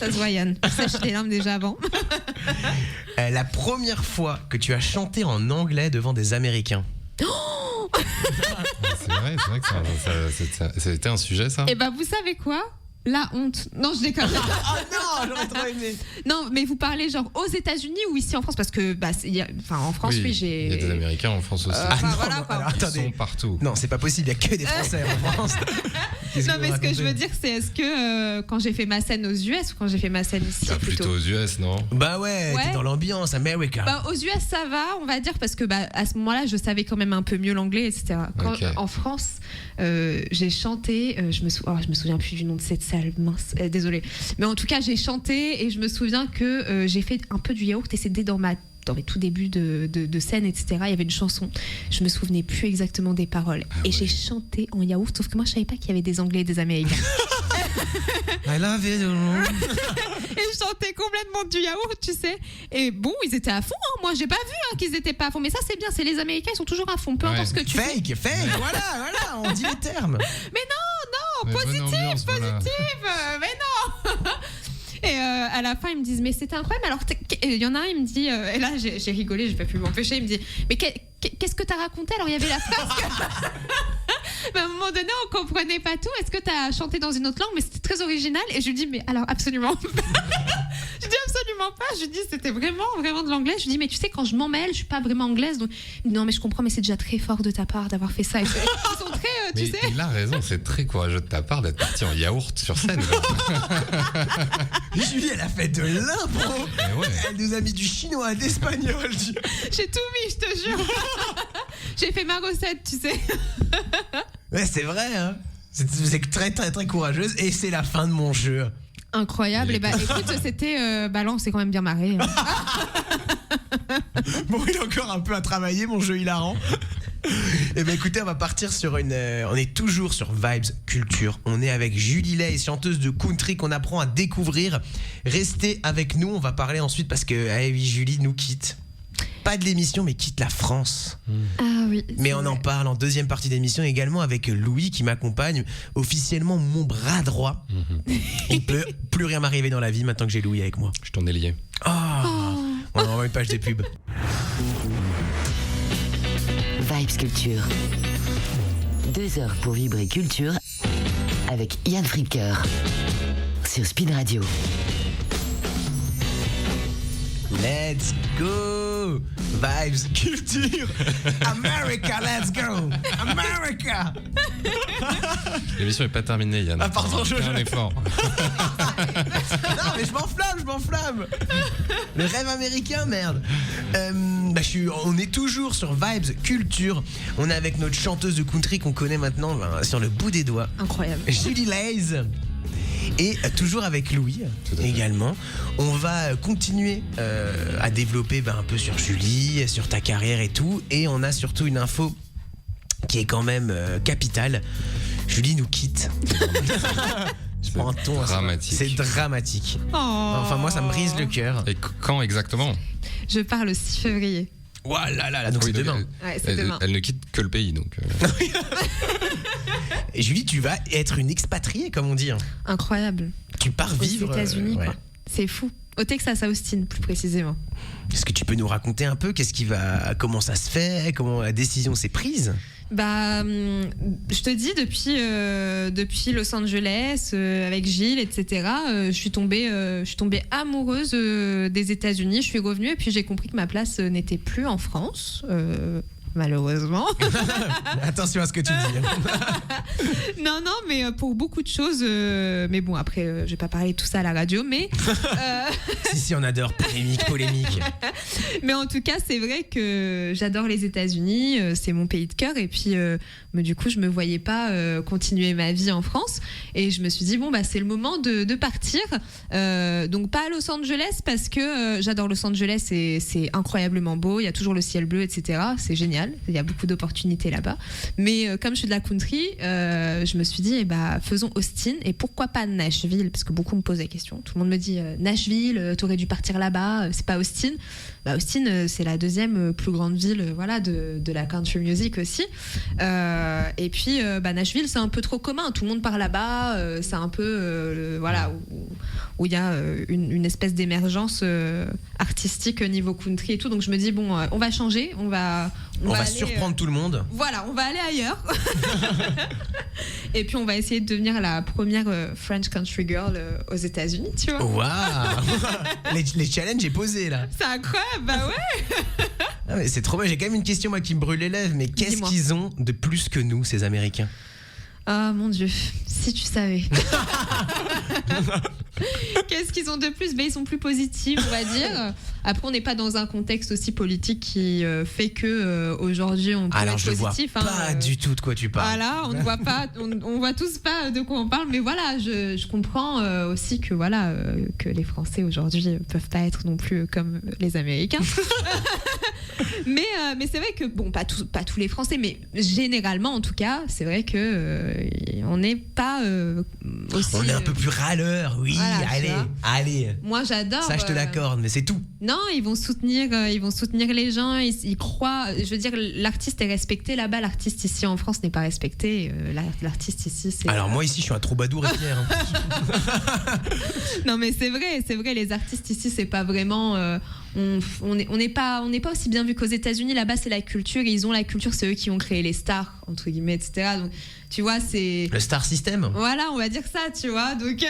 Ça se voit, Yann. Sèche tes larmes déjà avant. La première fois que tu as chanté en anglais devant des Américains. C'est vrai que c'était un sujet, ça. Et bah, vous savez quoi ? La honte. Non, je déconne. Oh non, j'aurais trop aimé. Non, mais vous parlez genre aux États-Unis ou ici en France ? Parce que, en France, oui, j'ai. Il y a des Américains en France aussi. Non, voilà, quoi. alors, attendez. Ils sont partout. Non, c'est pas possible, il y a que des Français en France. Non, mais ce que je veux dire, c'est est-ce que quand j'ai fait ma scène aux US ou quand j'ai fait ma scène ici Plutôt aux US, non ? Bah ouais, t'es dans l'ambiance, America. Bah, aux US, ça va, on va dire, parce que à ce moment-là, je savais quand même un peu mieux l'anglais, etc. En France, j'ai chanté, je me souviens plus du nom de cette salle, mince, désolée. Mais en tout cas, j'ai chanté et je me souviens que j'ai fait un peu du yaourt et c'était dans mes tout débuts de scène, etc. Il y avait une chanson, je me souvenais plus exactement des paroles. J'ai chanté en yaourt, sauf que moi, je savais pas qu'il y avait des Anglais et des Américains. I love you. Et je chantais complètement du yaourt, tu sais. Et bon, ils étaient à fond, hein. Moi, j'ai pas vu qu'ils étaient pas à fond. Mais ça, c'est bien, c'est les Américains, ils sont toujours à fond, peu importe ce que tu fais. Fake, voilà, on dit les termes. Mais non, positive. Mais non. Et à la fin, ils me disent, mais c'était incroyable. Alors, il y en a un, il me dit, et là, j'ai rigolé, j'ai pas pu m'empêcher. Il me dit, mais qu'est-ce que t'as raconté ? Alors, il y avait la phrase que... Mais à un moment donné, on comprenait pas tout. Est-ce que t'as chanté dans une autre langue ? Mais c'était très original. Et je lui dis, mais alors, absolument pas. Je dis absolument pas. Je lui dis, c'était vraiment de l'anglais. Je lui dis, mais tu sais, quand je m'en mêle, je suis pas vraiment anglaise. Donc, non, mais je comprends, mais c'est déjà très fort de ta part d'avoir fait ça. Ils sont très, tu sais. Il a raison, c'est très courageux de ta part d'être parti en yaourt sur scène. Julie, elle a fait de l'impro. Ouais. Elle nous a mis du chinois, d'espagnol. J'ai tout mis, je te jure. J'ai fait ma recette, tu sais. Ouais, c'est vrai, hein. C'est très, très, très courageuse. Et c'est la fin de mon jeu. Incroyable. Et écoute, c'était. Là, on s'est quand même bien marré. Bon, il a encore un peu à travailler, mon jeu hilarant. Et écoutez, on va partir sur on est toujours sur Vibes Culture. On est avec Julie Lay, chanteuse de country qu'on apprend à découvrir. Restez avec nous, on va parler ensuite parce que Julie nous quitte. Pas de l'émission, mais quitte la France. Ah oui. Mais on en parle en deuxième partie d'émission également avec Louis qui m'accompagne, officiellement mon bras droit. Il peut plus rien m'arriver dans la vie maintenant que j'ai Louis avec moi. Je t'en ai lié. On envoie une page des pubs. Vibes Culture. 2 heures pour vibrer culture avec Yann Fricker sur Spin Radio. Let's go! Vibes Culture! America, let's go! America! L'émission n'est pas terminée, Yann. Pardon, fais un effort. Non, mais je m'enflamme! Le rêve américain, merde! On est toujours sur Vibes Culture. On est avec notre chanteuse de country qu'on connaît maintenant sur le bout des doigts. Incroyable. Julie Lay. Et toujours avec Louis également. On va continuer à développer un peu sur Julie, sur ta carrière et tout. Et on a surtout une info qui est quand même capitale. Julie nous quitte. Je prends un ton. Dramatique. C'est dramatique. Enfin, moi, ça me brise le cœur. Et quand exactement ? Je pars le 6 février. Là, donc c'est demain. C'est demain. Elle ne quitte que le pays, donc. Et Julie, tu vas être une expatriée, comme on dit. Incroyable. Tu pars vivre aux États-Unis, quoi. C'est fou. Au Texas, à Austin, plus précisément. Est-ce que tu peux nous raconter un peu comment ça se fait, comment la décision s'est prise ? Je te dis, depuis Los Angeles, avec Gilles, etc., je suis tombée amoureuse des États-Unis. Je suis revenue et puis j'ai compris que ma place n'était plus en France. Malheureusement. Attention à ce que tu dis. Non, mais pour beaucoup de choses. Mais bon, après, je vais pas parler de tout ça à la radio, mais. Si, on adore polémique. Mais en tout cas, c'est vrai que j'adore les États-Unis. C'est mon pays de cœur. Et puis, mais du coup, je me voyais pas continuer ma vie en France. Et je me suis dit, c'est le moment de partir. Donc, pas à Los Angeles parce que j'adore Los Angeles. C'est incroyablement beau. Il y a toujours le ciel bleu, etc. C'est génial. génial. Il y a beaucoup d'opportunités là-bas. Mais comme je suis de la country, je me suis dit, faisons Austin et pourquoi pas Nashville, parce que beaucoup me posent la question. Tout le monde me dit Nashville, t'aurais dû partir là-bas, c'est pas Austin. Austin, c'est la deuxième plus grande ville de la country music aussi. Et puis Nashville, c'est un peu trop commun. Tout le monde part là-bas. C'est un peu où il y a une espèce d'émergence artistique niveau country et tout. Donc je me dis on va changer, on va aller, surprendre tout le monde. Voilà, on va aller ailleurs. Et puis on va essayer de devenir la première French country girl aux États-Unis, tu vois. Waouh. les challenges est posé là. C'est incroyable, ouais. Ah, mais c'est trop bien. J'ai quand même une question moi qui me brûle les lèvres. Mais qu'est-ce qu'ils ont de plus que nous, ces Américains? Oh mon Dieu, si tu savais. Qu'est-ce qu'ils ont de plus? Ils sont plus positifs, on va dire. Après, on n'est pas dans un contexte aussi politique qui fait que aujourd'hui on peut être positif. Alors, je vois pas du tout de quoi tu parles. Voilà, on ne voit pas, on voit tous pas de quoi on parle, mais voilà, je comprends aussi que que les Français aujourd'hui peuvent pas être non plus comme les Américains. mais c'est vrai que pas tous les Français, mais généralement en tout cas, c'est vrai que on n'est pas aussi. On est un peu plus râleur, oui. Voilà, allez. Moi, j'adore. Ça, je te l'accorde, mais c'est tout. Non, ils vont soutenir les gens. Ils croient. Je veux dire, l'artiste est respecté là-bas. L'artiste ici en France n'est pas respecté. L'artiste ici, c'est. Alors moi ici, je suis un troubadour et fier. Non, mais c'est vrai. Les artistes ici, c'est pas vraiment. On n'est pas aussi bien vu qu'aux États-Unis. Là-bas, c'est la culture. Ils ont la culture. C'est eux qui ont créé les stars entre guillemets, etc. Donc, tu vois, c'est le star system. Voilà, on va dire ça, tu vois. Donc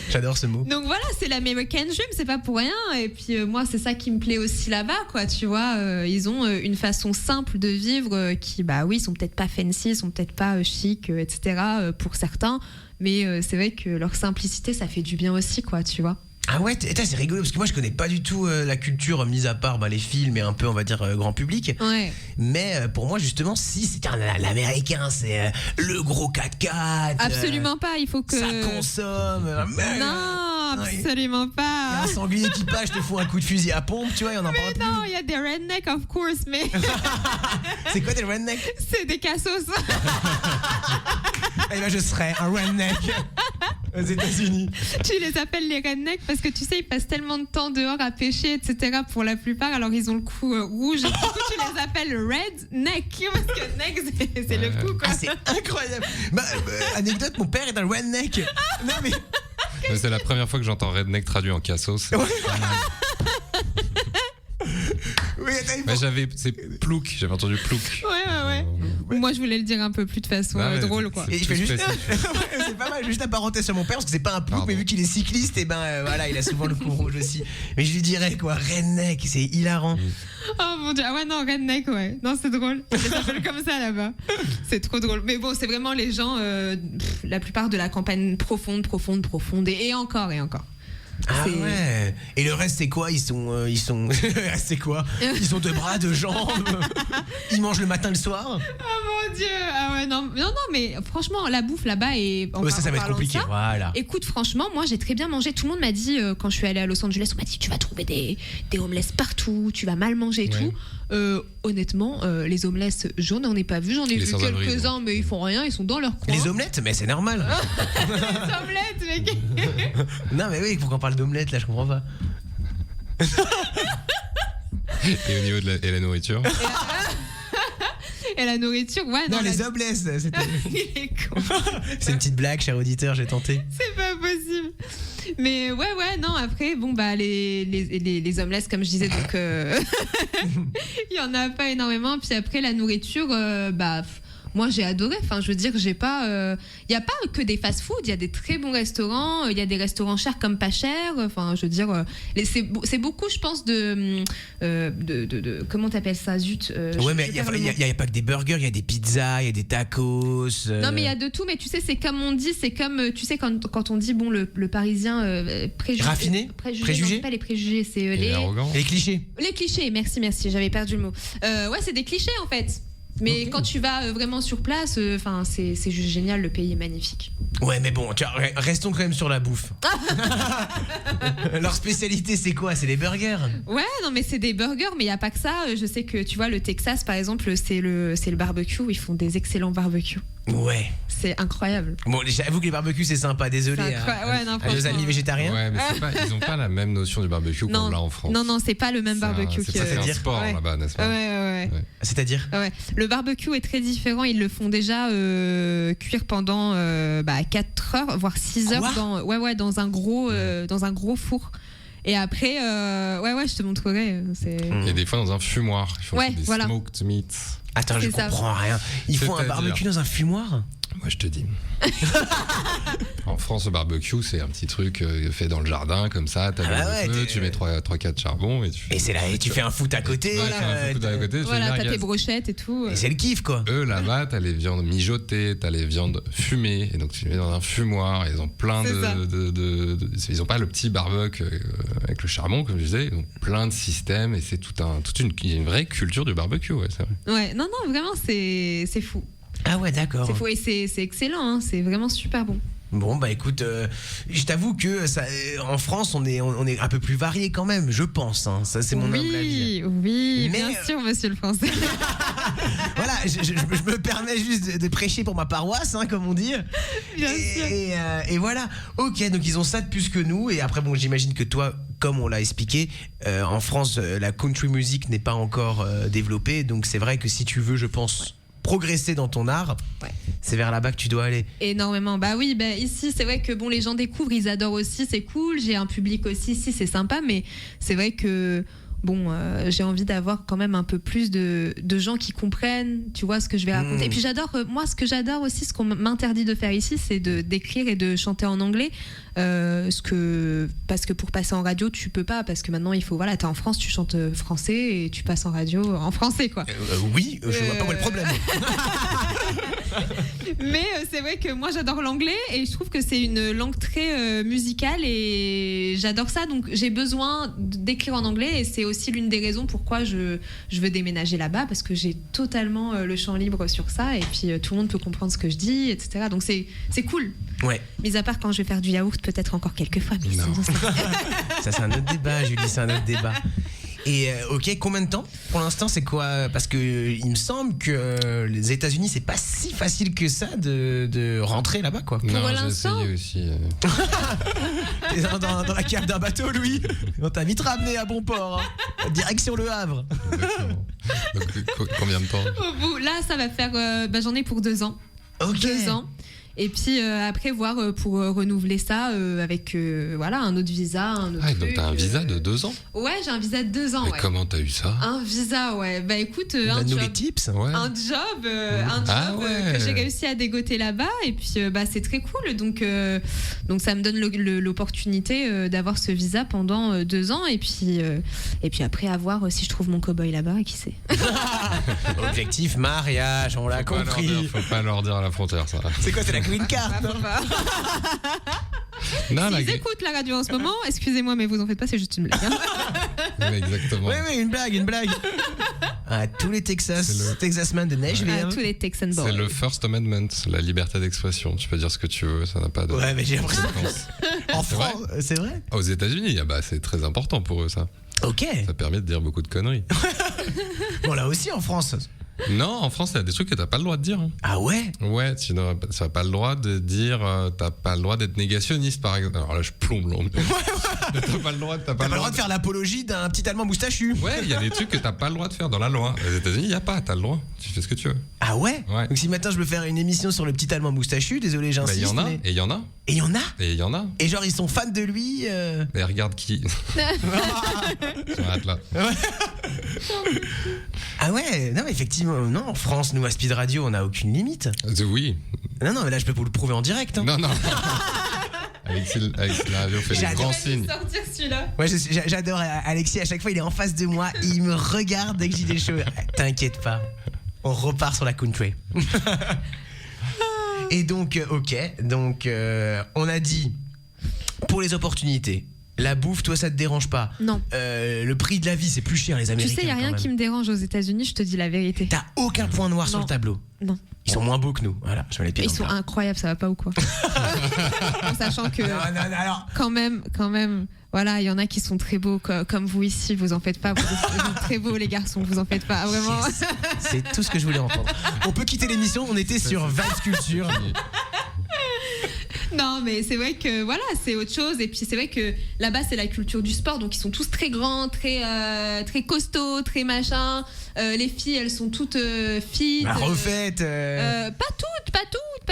j'adore ce mot. Donc voilà, c'est l'American Dream, c'est pas pour rien. Et puis moi, c'est ça qui me plaît aussi là-bas, quoi. Tu vois, ils ont une façon simple de vivre qui, ils sont peut-être pas fancy, ils sont peut-être pas chic, etc. Pour certains, mais c'est vrai que leur simplicité, ça fait du bien aussi, quoi. Tu vois. Ah ouais, c'est rigolo parce que moi je connais pas du tout la culture, mis à part les films et un peu on va dire grand public. Ouais. Mais pour moi justement, si c'est l'américain, c'est le gros 4x4. Absolument pas, il faut que ça consomme. Non, absolument pas. Il y a un sanglier qui passe, je te fous un coup de fusil à pompe, tu vois, et on en parle plus. Mais non, il y a des rednecks of course, mais c'est quoi des rednecks? C'est des cassos. Eh ben je serais un redneck aux États-Unis. Tu les appelles les rednecks parce que tu sais, ils passent tellement de temps dehors à pêcher, etc. pour la plupart, alors ils ont le cou rouge. Du coup, tu les appelles redneck parce que neck, c'est le cou, quoi. Ah, c'est incroyable. Anecdote, mon père est un redneck. Non, mais c'est la première fois que j'entends redneck traduit en cassos. Oui, c'est plouc, j'avais entendu plouc. Ouais. Moi, je voulais le dire un peu plus de façon drôle, quoi. Et il fait juste... c'est pas mal, juste un parenthèse sur mon père parce que c'est pas un plouc, mais vu qu'il est cycliste, et il a souvent le cou rouge aussi. Mais je lui dirais quoi, redneck, c'est hilarant. Oh mon Dieu, ah ouais, non, redneck, ouais. Non, c'est drôle. Ils les appellent comme ça là-bas. C'est trop drôle. Mais bon, c'est vraiment les gens, la plupart de la campagne profonde, et encore. Ah ouais. Et le reste c'est quoi? Ils sont c'est quoi? Ils ont 2 bras, 2 jambes. Ils mangent le matin, le soir. Oh mon Dieu. Ah ouais, non, mais franchement, la bouffe là-bas est. Ça va être compliqué. Voilà. Écoute, franchement, moi j'ai très bien mangé. Tout le monde m'a dit quand je suis allée à Los Angeles, on m'a dit tu vas trouver des homeless partout, tu vas mal manger et tout. Honnêtement, les homeless, j'en ai pas vu. J'en ai vu quelques-uns, mais ils font rien. Ils sont dans leur coin. Les omelettes, mais c'est normal. Les omelettes, mec. Non mais oui, pourquoi on parle d'omelette là, je comprends pas. Et au niveau de la nourriture? Et la nourriture, ouais. Non, les omelettes, c'était. Il est con. C'est une petite blague, cher auditeur, j'ai tenté. C'est pas possible. Mais ouais, non, après, les omelettes, comme je disais, donc, il y en a pas énormément. Puis après, la nourriture, moi j'ai adoré. Enfin, je veux dire, j'ai pas. Il y a pas que des fast-food. Il y a des très bons restaurants. Il y a des restaurants chers comme pas chers. Enfin, je veux dire, c'est beaucoup, je pense, de comment t'appelles ça, zut. Ouais, mais il y a pas que des burgers. Il y a des pizzas, il y a des tacos. Non, mais il y a de tout. Mais tu sais, c'est comme on dit, c'est comme tu sais quand on dit le Parisien préjugé. Raffiné. Préjugé. Non, pas les préjugés, c'est les clichés. Les clichés. Merci. J'avais perdu le mot. Ouais, c'est des clichés en fait. Mais quand tu vas vraiment sur place, c'est juste génial, le pays est magnifique. Ouais, mais bon, restons quand même sur la bouffe. Leur spécialité, c'est quoi? C'est les burgers? Ouais, non, mais c'est des burgers, mais il n'y a pas que ça. Je sais que, tu vois, le Texas, par exemple, c'est le barbecue. Ils font des excellents barbecues. Ouais. C'est incroyable. Bon, j'avoue que les barbecues, c'est sympa, désolé à nos amis végétariens. Ouais, mais ils n'ont pas la même notion du barbecue qu'on l'a en France. Non, c'est pas le même barbecue. C'est un sport là-bas, n'est-ce pas? Ouais. C'est-à-dire? Ouais. Le barbecue est très différent. Ils le font déjà cuire pendant 4 heures, voire 6 heures dans un gros four. Et après, je te montrerai. Et des fois dans un fumoir. Ils font des smoked meats. Attends, je comprends rien. Ils font un barbecue dans un fumoir? Moi, je te dis. En France, le barbecue, c'est un petit truc fait dans le jardin, comme ça. T'as le feu, tu mets 3-4 charbons et tu fais. Et c'est là, et tu fais un foot à côté. Voilà, t'as tes brochettes et tout. Et c'est le kiff, quoi. Eux, là-bas, t'as les viandes mijotées, t'as les viandes fumées. Et donc, tu les mets dans un fumoir. Ils ont plein ils ont pas le petit barbecue avec le charbon, comme je disais. Ils ont plein de systèmes et c'est toute une vraie culture du barbecue, ouais, c'est vrai. Ouais, non, vraiment, c'est fou. Ah ouais, d'accord. C'est fou et c'est excellent, hein, c'est vraiment super bon. Bon, bah écoute, je t'avoue que en France, on est un peu plus varié quand même, je pense. Hein. Ça, c'est mon humble avis. Oui, bien sûr, monsieur le Français. Voilà, je me permets juste de prêcher pour ma paroisse, hein, comme on dit. Bien sûr. Et voilà. Ok, donc ils ont ça de plus que nous. Et après, bon, j'imagine que toi, comme on l'a expliqué, en France, la country music n'est pas encore développée. Donc c'est vrai que si tu veux, je pense, progresser dans ton art, c'est vers là-bas que tu dois aller. Énormément. Bah oui, ici, c'est vrai que bon, les gens découvrent, ils adorent aussi, c'est cool. J'ai un public aussi ici, c'est sympa, mais c'est vrai que bon, j'ai envie d'avoir quand même un peu plus de gens qui comprennent, tu vois, ce que je vais raconter. Et puis j'adore, moi, ce que j'adore aussi, ce qu'on m'interdit de faire ici, c'est d'écrire et de chanter en anglais. Parce que pour passer en radio, tu peux pas, parce que maintenant, il faut, voilà, t'es en France, tu chantes français et tu passes en radio en français, quoi. Oui, je vois pas où est le problème. Mais c'est vrai que moi, j'adore l'anglais et je trouve que c'est une langue très musicale et j'adore ça. Donc, j'ai besoin d'écrire en anglais et c'est aussi l'une des raisons pourquoi je veux déménager là-bas, parce que j'ai totalement le champ libre sur ça et puis tout le monde peut comprendre ce que je dis, etc. Donc, c'est cool. Ouais. Mis à part quand je vais faire du yaourt, peut-être encore quelques fois. Mais sinon, ça, c'est un autre débat, Julie, c'est un autre débat. Et ok, combien de temps pour l'instant? C'est quoi? Parce que il me semble que les États-Unis, c'est pas si facile que ça de rentrer là-bas, quoi. Non, pour j'ai l'instant essayé aussi. T'es dans la cave d'un bateau, Louis. On t'a vite ramené à bon port, hein. Direction Le Havre. Exactement. Donc, combien de temps? Là, ça va faire. J'en ai pour 2 ans. Ok. 2 ans. Et puis après, voir pour renouveler ça avec un autre visa, un autre truc. Donc t'as un visa de 2 ans? Ouais, j'ai un visa de 2 ans. Mais comment t'as eu ça? Un visa, ouais. Bah écoute, un job. Les tips, ouais. Un job que j'ai réussi à dégoter là-bas. Et puis c'est très cool. Donc ça me donne l'opportunité d'avoir ce visa pendant 2 ans. Et puis après, à voir si je trouve mon cow-boy là-bas, qui sait. Objectif mariage, on l'a compris. Faut pas leur dire à la frontière, ça. C'est quoi, c'est la green card? S'ils écoutent la radio en ce moment, excusez-moi, mais vous en faites pas, c'est juste une blague. Oui, exactement. Oui, une blague. Tous les Texasmen de Nashville. Tous les Texan boys. C'est le First Amendment, la liberté d'expression. Tu peux dire ce que tu veux, ça n'a pas de. Ouais, mais j'ai l'impression. En France, c'est vrai? Aux États-Unis, c'est très important pour eux, ça. Ok. Ça permet de dire beaucoup de conneries. Bon, là aussi en France. Non, en France, il y a des trucs que t'as pas le droit de dire. Hein. Ah ouais? Ouais, tu n'as pas le droit de dire, t'as pas le droit d'être négationniste, par exemple. Alors là, je plombe l'ambiance. T'as pas le droit, t'as pas le droit de faire l'apologie d'un petit Allemand moustachu. Ouais, il y a des trucs que t'as pas le droit de faire dans la loi. Aux États-Unis, il y a pas, t'as le droit. Tu fais ce que tu veux. Ah ouais? Donc si maintenant je veux faire une émission sur le petit Allemand moustachu, désolé, j'insiste. Il y en a, mais... et il y en a. Et il y en a? Et il y en a. Et genre ils sont fans de lui. Mais regarde qui. Je m'arrête là. Ah ouais, non, effectivement, non, en France, nous à Speed Radio, on n'a aucune limite. Oui. Non, mais là je peux vous le prouver en direct. Hein. Non. Alexis, la radio fait des grands signes. Sortir celui-là. Ouais, j'adore Alexis, à chaque fois il est en face de moi, il me regarde dès que je dis des choses. T'inquiète pas, on repart sur la country. Et donc, ok, donc on a dit pour les opportunités, La bouffe, toi, ça te dérange pas? Non. Le prix de la vie, c'est plus cher, les Américains. Tu sais, il n'y a rien qui me dérange aux États-Unis, je te dis la vérité. T'as aucun point noir sur le tableau? Non. Ils sont moins beaux que nous. Voilà, je mets les pieds Ils dans le sont plat. incroyables, ça va pas ou quoi? En sachant que. Non, alors. Quand même. Voilà, il y en a qui sont très beaux, comme vous ici, vous en faites pas. Vous êtes très beaux, les garçons, vous en faites pas, vraiment. Yes. C'est tout ce que je voulais entendre. On peut quitter l'émission, on était sur Vibes Culture. Non, mais c'est vrai que voilà, c'est autre chose. Et puis c'est vrai que là-bas, c'est la culture du sport. Donc ils sont tous très grands, très costauds, très machin. Les filles, elles sont toutes fit. La refaite. Pas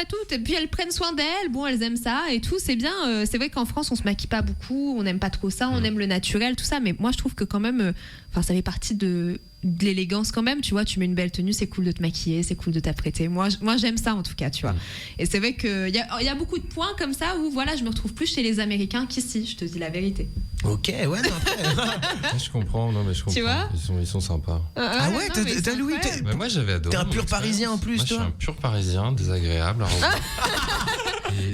toutes. Et puis elles prennent soin d'elles. Bon, elles aiment ça et tout. C'est bien. C'est vrai qu'en France, on se maquille pas beaucoup. On n'aime pas trop ça. On aime le naturel, tout ça. Mais moi, je trouve que quand même, ça fait partie de l'élégance quand même, tu vois, tu mets une belle tenue, c'est cool de te maquiller, c'est cool de t'apprêter. Moi j'aime ça en tout cas, tu vois. Et c'est vrai qu'il y a beaucoup de points comme ça où voilà, je me retrouve plus chez les Américains qu'ici, je te dis la vérité. Ok, ouais, non, après. Je comprends, non mais je comprends. Tu vois, ils sont sympas. Ah ouais, t'as Louis, Bah moi j'avais adoré. T'es un pur Parisien en plus, moi, toi. Je suis un pur Parisien, désagréable.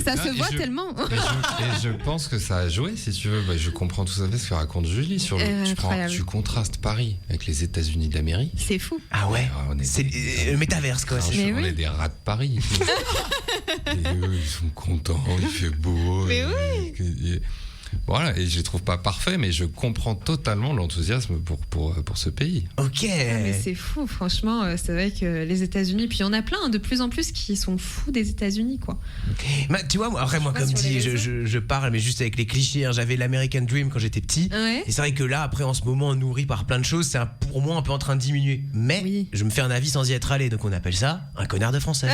Ça se voit tellement. Et je pense que ça a joué, si tu veux. Bah, je comprends tout à fait ce que raconte Julie. Tu contrastes Paris avec les États-Unis d'Amérique. C'est fou. Ah ouais, c'est le métaverse quoi. On est des rats de Paris. Et eux, ils sont contents, il fait beau. Mais oui. Voilà, et je les trouve pas parfaits, mais je comprends totalement l'enthousiasme pour ce pays. Ok. Mais c'est fou, franchement, c'est vrai que les États-Unis, puis il y en a plein de plus en plus qui sont fous des États-Unis, quoi. Bah, tu vois, après moi comme dit, je parle, mais juste avec les clichés. J'avais l'American Dream quand j'étais petit, ouais. Et c'est vrai que là, après, en ce moment, nourri par plein de choses, c'est pour moi un peu en train de diminuer. Mais je me fais un avis sans y être allé, donc on appelle ça un connard de français.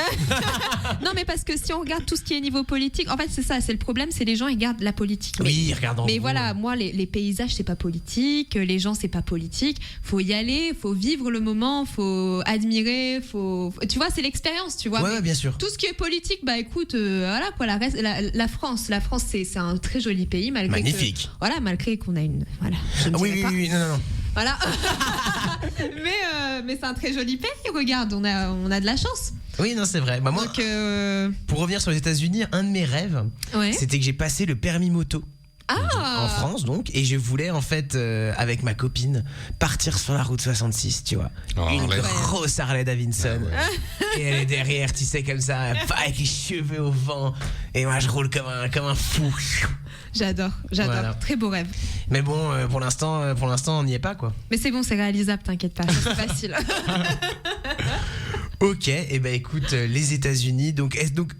Non, mais parce que si on regarde tout ce qui est niveau politique, en fait, c'est ça, c'est le problème, c'est les gens ils regardent la politique. Oui, regardons. Mais voilà, moi, les paysages, c'est pas politique, les gens, c'est pas politique. Faut y aller, faut vivre le moment, faut admirer, tu vois, c'est l'expérience, tu vois. Ouais, bien sûr. Tout ce qui est politique, bah écoute, voilà quoi, la France, c'est un très joli pays, malgré magnifique. Malgré qu'on a une, voilà. Oui, non. Voilà. mais c'est un très joli pays. Regarde, on a de la chance. Oui, non, c'est vrai. Bah, moi, donc, pour revenir sur les États-Unis, un de mes rêves, c'était que j'ai passé le permis moto. En France donc, et je voulais en fait avec ma copine partir sur la route 66, tu vois, une grosse Harley Davidson, et elle est derrière, tu sais, comme ça, avec les cheveux au vent, et moi je roule comme un fou. J'adore, voilà. Très beau rêve. Mais bon, pour l'instant on n'y est pas quoi. Mais c'est bon, c'est réalisable, t'inquiète pas, c'est facile. Ok, et ben écoute, les États-Unis, donc est-ce donc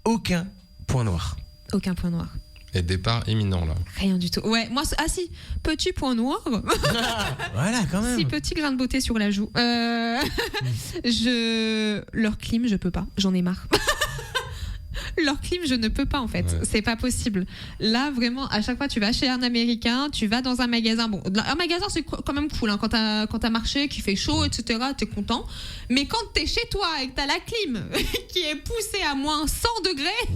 aucun point noir? Aucun point noir. Et départ imminent là. Rien du tout. Ouais, moi, si, petit point noir. Voilà, quand même. Si, petit grain de beauté sur la joue. Leur clim, je peux pas. J'en ai marre. Leur clim, je ne peux pas en fait. Ouais. C'est pas possible. Là, vraiment, à chaque fois, tu vas chez un Américain, tu vas dans un magasin. Bon, un magasin, c'est quand même cool. Hein, quand t'as marché, qu'il fait chaud, etc., t'es content. Mais quand t'es chez toi et que t'as la clim qui est poussée à moins 100 degrés.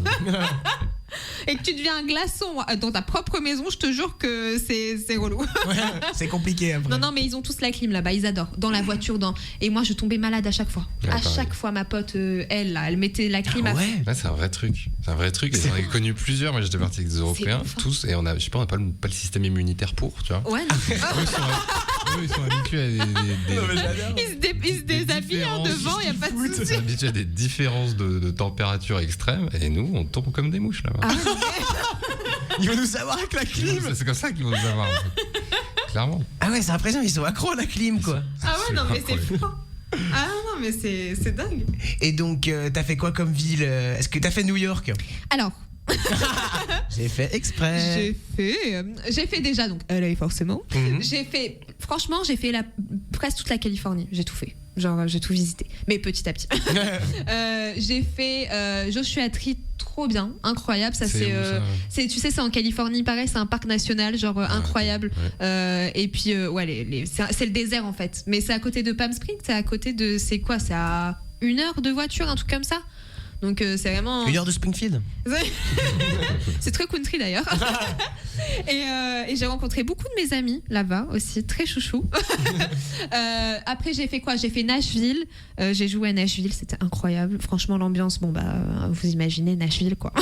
Et que tu deviens un glaçon dans ta propre maison, je te jure que c'est relou. Ouais, c'est compliqué après. Non, mais ils ont tous la clim là-bas, ils adorent. Dans la voiture, et moi je tombais malade à chaque fois. À chaque fois, ma pote, elle mettait la clim. Ah ouais. C'est un vrai truc. J'en ai connu plusieurs. Moi j'étais parti avec des Européens, tous, et on a pas le système immunitaire pour, tu vois. Ouais. Eux, ils sont habitués à ils se déshabillent devant, il n'y a pas de souci. Ils sont habitués à des différences de température extrêmes, et nous, on tombe comme des mouches là-bas. Ah, ils vont nous savoir avec la clim. C'est comme ça qu'ils vont nous avoir. Clairement. Ah ouais, c'est impressionnant, ils sont accros à la clim quoi. Ah ouais, non mais c'est fou. Ah non mais c'est dingue. Et donc t'as fait quoi comme ville? Est-ce que t'as fait New York? Alors j'ai fait exprès. J'ai fait déjà donc LA forcément. J'ai fait presque toute la Californie. J'ai tout fait. Genre j'ai tout visité, mais petit à petit. J'ai fait Joshua Tree, trop bien, incroyable. Ça c'est tu sais, c'est en Californie, pareil, c'est un parc national, genre incroyable. Ouais. Et puis c'est le désert en fait, mais c'est à côté de Palm Springs, c'est à côté de, c'est à 1 heure de voiture, un truc comme ça. Donc c'est vraiment... 1 heure de Springfield. C'est très country d'ailleurs. Et j'ai rencontré beaucoup de mes amis là-bas aussi, très chouchou. Après j'ai fait quoi ? J'ai fait Nashville. J'ai joué à Nashville, c'était incroyable. Franchement l'ambiance, vous imaginez Nashville quoi.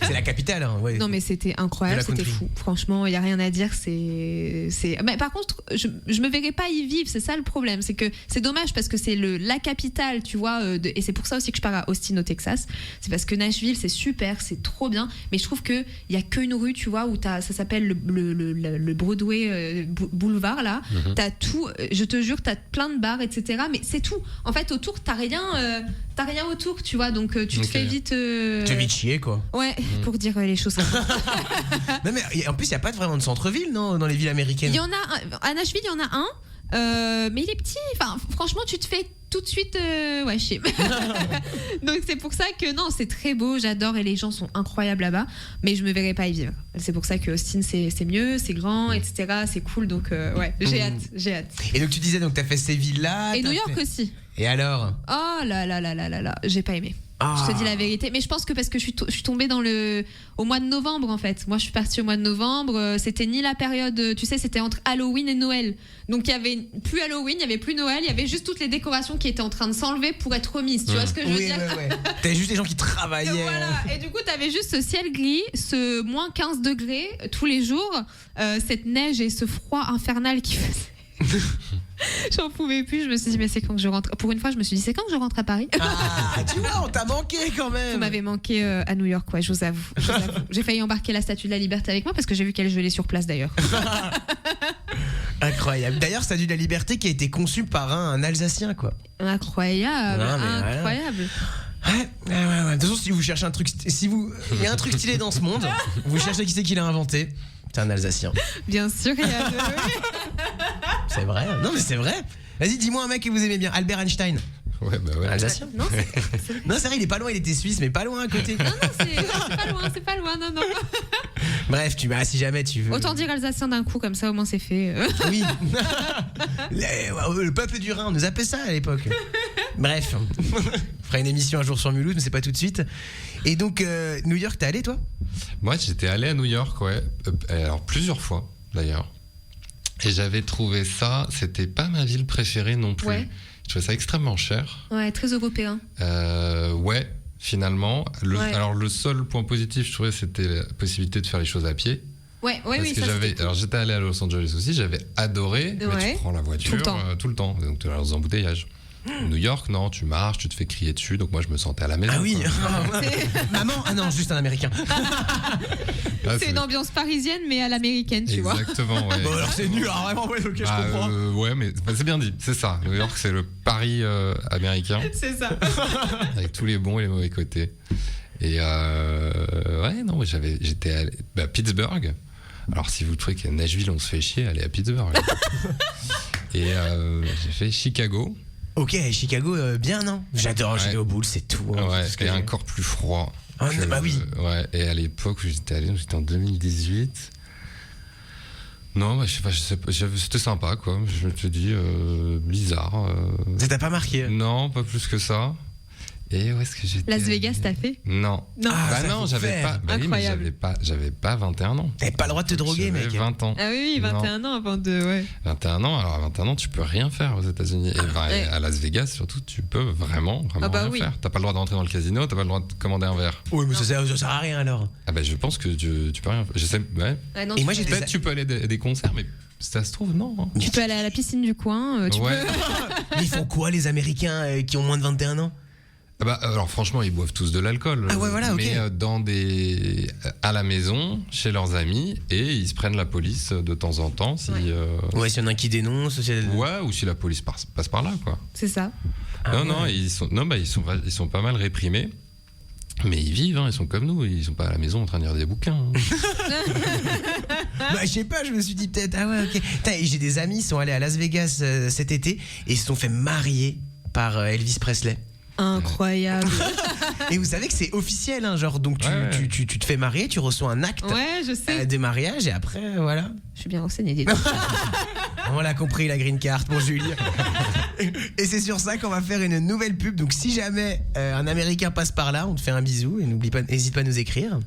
C'est la capitale. Hein, ouais. Non mais c'était incroyable, c'était fou. Franchement il y a rien à dire. Mais par contre je me verrais pas y vivre. C'est ça le problème, c'est que c'est dommage parce que c'est la capitale, tu vois. Et c'est pour ça aussi que je pars à Austin au Texas. C'est parce que Nashville c'est super, c'est trop bien. Mais je trouve que il y a qu'une rue, tu vois, où ça s'appelle le Broadway boulevard là. T'as tout. Je te jure, t'as plein de bars, etc. Mais c'est tout. En fait, autour, t'as rien autour, tu vois. Donc tu te fais vite. Tu te fais vite chier, quoi. Ouais, pour dire les choses. Non mais en plus, il y a pas vraiment de centre-ville, non, dans les villes américaines. Il y en a à Nashville, il y en a un. Mais il est petit. Enfin, franchement, tu te fais tout de suite chier. Donc c'est pour ça que non, c'est très beau, j'adore et les gens sont incroyables là-bas, mais je me verrai pas y vivre. C'est pour ça que Austin c'est mieux, c'est grand, etc. C'est cool, donc j'ai hâte. Et donc tu disais, donc t'as fait ces villes-là. Et New York aussi. Et alors ? Oh là, j'ai pas aimé. Je te dis la vérité, mais je pense que parce que je suis tombée au mois de novembre en fait. Moi je suis partie au mois de novembre, c'était ni la période, tu sais, c'était entre Halloween et Noël. Donc il y avait plus Halloween, il y avait plus Noël, il y avait juste toutes les décorations qui étaient en train de s'enlever pour être remises. Tu vois ce que je veux dire ? Ouais. T'avais juste des gens qui travaillaient. Et voilà. Et du coup t'avais juste ce ciel gris, ce moins 15 degrés tous les jours, cette neige et ce froid infernal qui faisait. J'en pouvais plus, je me suis dit mais c'est quand que je rentre. Pour une fois je me suis dit c'est quand que je rentre à Paris. Tu vois, on t'a manqué quand même. Vous m'avez manqué à New York, ouais, je vous avoue. J'ai failli embarquer la Statue de la Liberté avec moi parce que j'ai vu qu'elle gelait sur place d'ailleurs. Incroyable. D'ailleurs, Statue de la Liberté qui a été conçue par un Alsacien, quoi. Incroyable. Ouais. De toute façon, si vous cherchez un truc, il y a un truc stylé dans ce monde, vous cherchez qui c'est qui l'a inventé. C'est un Alsacien. Bien sûr, il y a C'est vrai. Non, mais c'est vrai. Vas-y, dis-moi un mec que vous aimez bien. Albert Einstein. Ouais. Alsacien. Non, c'est vrai, il est pas loin, il était suisse, mais pas loin à côté. Non, c'est pas loin, non. Bref, si jamais tu veux. Autant dire alsacien d'un coup, comme ça au moins c'est fait. Oui. Le peuple du Rhin, on nous appelait ça à l'époque. Bref, on fera une émission un jour sur Mulhouse, mais c'est pas tout de suite. Et donc, New York, t'es allé toi ? Moi, j'étais allé à New York, ouais. Alors, plusieurs fois, d'ailleurs. Et j'avais trouvé ça, c'était pas ma ville préférée non plus. Ouais. Je trouvais ça extrêmement cher. Ouais, très européen. Ouais, finalement. Alors, le seul point positif, je trouvais, c'était la possibilité de faire les choses à pied. Oui, ça cool. Alors, j'étais allé à Los Angeles aussi, j'avais adoré, mais tu prends la voiture tout le temps. Donc, tu es dans les embouteillages. New York, non, tu marches, tu te fais crier dessus, donc moi je me sentais à la maison. Ah oui. Maman, non, juste un Américain. C'est une ambiance parisienne mais à l'américaine, tu vois. Exactement, ouais. Bon alors c'est nul, alors vraiment, ok, je comprends. Ouais, mais c'est bien dit, c'est ça. New York, c'est le Paris américain. C'est ça. Avec tous les bons et les mauvais côtés. Et j'étais allé à Pittsburgh. Alors si vous trouvez qu'à Nashville on se fait chier, allez à Pittsburgh. Et j'ai fait Chicago. Ok, Chicago, bien, non ? J'adore Chicago Bulls, c'est tout. Et encore plus froid. Bah oui. Ouais, et à l'époque où j'étais allé, j'étais en 2018. Non, je sais pas, c'était sympa, quoi. Je me suis dit, bizarre. Ça t'a pas marqué ? Non, pas plus que ça. Et où est-ce que j'étais ? Las Vegas, t'as fait ? Non. Non, j'avais pas. Bah oui, mais j'avais pas 21 ans. T'avais pas le droit de te droguer, mec. 20 ans. Ah oui, 21 ans avant de. Ouais. 21 ans, alors à 21 ans, tu peux rien faire aux États-Unis. Et à Las Vegas, surtout, tu peux vraiment rien faire. T'as pas le droit d'entrer dans le casino, t'as pas le droit de commander un verre. Oui, mais ça sert à rien alors. Ah bah, je pense que tu peux rien faire. Je sais, ouais. Non, et moi, peut-être tu peux aller à des concerts, mais. Ça se trouve, non. Hein. Tu peux aller à la piscine du coin. Tu peux... Mais ils font quoi, les Américains qui ont moins de 21 ans ? Alors franchement, ils boivent tous de l'alcool. Ah ouais, voilà, mais à la maison, chez leurs amis, et ils se prennent la police de temps en temps. S'il y en a un qui dénonce. Ouais, ou si la police passe par là, quoi. C'est ça. Ils sont pas mal réprimés. Mais ils vivent, ils sont comme nous, ils sont pas à la maison en train de lire des bouquins. Je sais pas, je me suis dit peut-être, ok. J'ai des amis, ils sont allés à Las Vegas cet été et ils se sont fait marier par Elvis Presley. Incroyable. Et vous savez que c'est officiel, genre donc tu te fais marier, tu reçois un acte je sais. de mariage et après voilà. Je suis bien renseignée. On l'a compris, la green card pour Julie. Et c'est sur ça qu'on va faire une nouvelle pub. Donc si jamais un Américain passe par là, on te fait un bisou et n'hésite pas à nous écrire.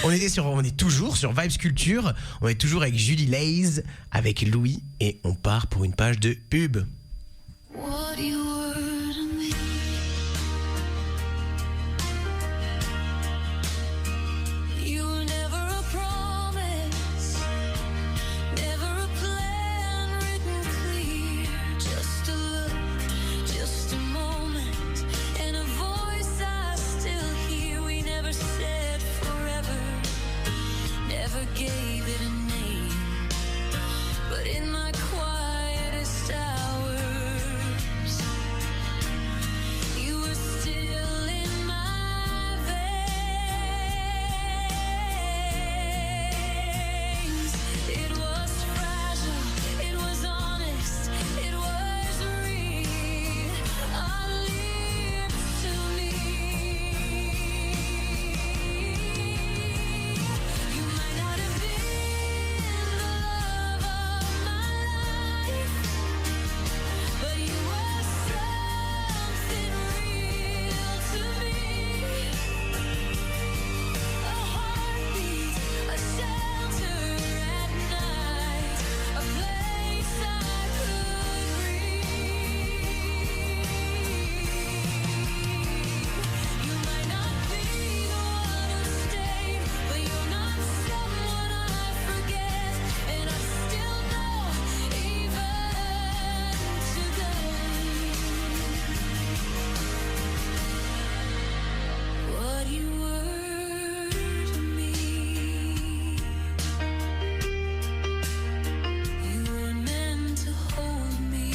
On est toujours sur Vibes Culture. On est toujours avec Julie Lays, avec Louis, et on part pour une page de pub. What you were to me. You were never a promise, never a plan written clear. Just a look, just a moment, and a voice I still hear. We never said forever, never gave it a name, but in my quietest hours, you were still in my veins. It was fragile, it was honest, it was real. Our lips to me. You might not have been the love of my life, but you were something real to me. A heartbeat, a shelter at night, a place I could breathe. You might not be the one who stayed, but you're not someone I forget, and I still know even today what you were to me. You were meant to hold me.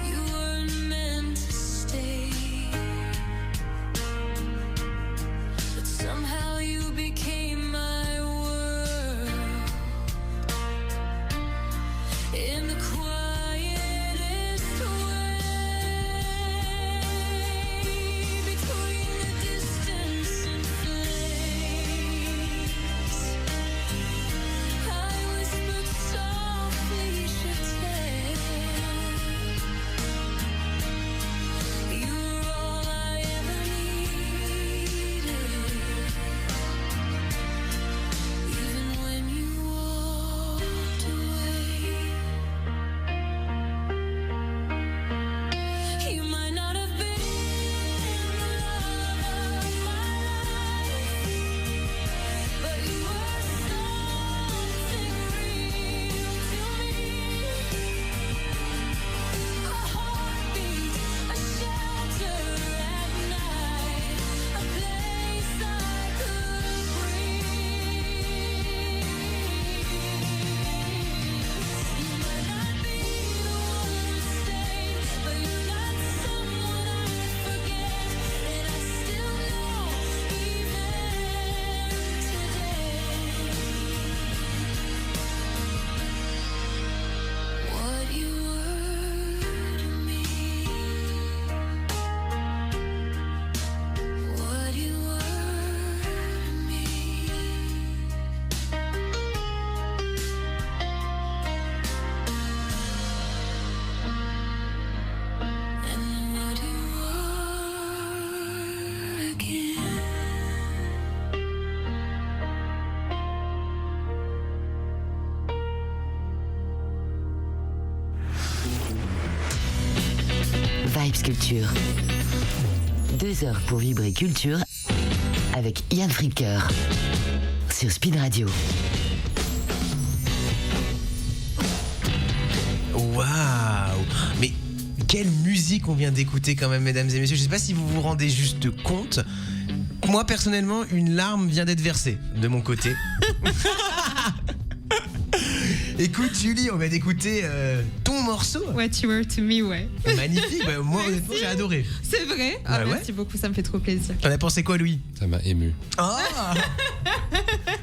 You were meant to stay, but somehow you became my world. In the quietest way, between the distance and flames, I whispered softly, je t'aime. You were all I ever needed, even when you walked away. You might not have been the love of my life, but you were something real to me. A heartbeat, a shelter at night, a place I could breathe. You might not be the one who stayed, but you're not someone I forget, and I still know even today what you were to me. What you were to me. And what you are again. Vibes Culture. 2 heures pour vibrer culture avec Yann Fricker sur Speed Radio. Waouh! Mais quelle musique on vient d'écouter quand même, mesdames et messieurs. Je sais pas si vous vous rendez juste compte. Moi, personnellement, une larme vient d'être versée de mon côté. Écoute, Julie, on vient d'écouter ton morceau. What You Were to Me, ouais. Magnifique. Bah, moi, honnêtement, j'ai adoré. C'est vrai. Ah, Ouais, merci beaucoup, ça me fait trop plaisir. T'en as pensé quoi, Louis? Ça m'a ému. Oh.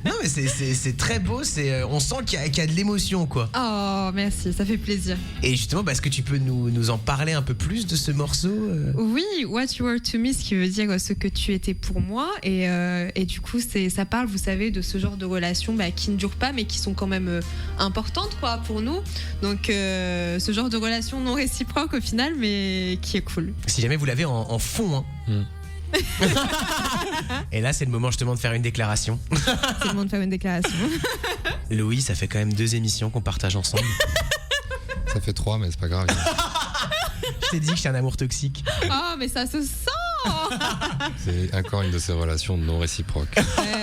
Non, mais mais c'est très beau. On sent qu'il y a de l'émotion, quoi. Oh, merci, ça fait plaisir. Et justement, est-ce que tu peux nous en parler un peu plus de ce morceau Oui, What You Were To Me, ce qui veut dire ce que tu étais pour moi. Et du coup, ça parle, vous savez, de ce genre de relations qui ne durent pas, mais qui sont quand même importantes, quoi, pour nous. Donc, ce genre de relation non réciproque au final, mais qui est cool. Si jamais vous l'avez en fond, hein. Et là, c'est le moment justement de faire une déclaration. C'est le moment de faire une déclaration. Louis, ça fait quand même 2 émissions qu'on partage ensemble. Ça fait 3, mais c'est pas grave. Je t'ai dit que j'étais un amour toxique. Oh, mais ça se sent. C'est encore une de ces relations non réciproques.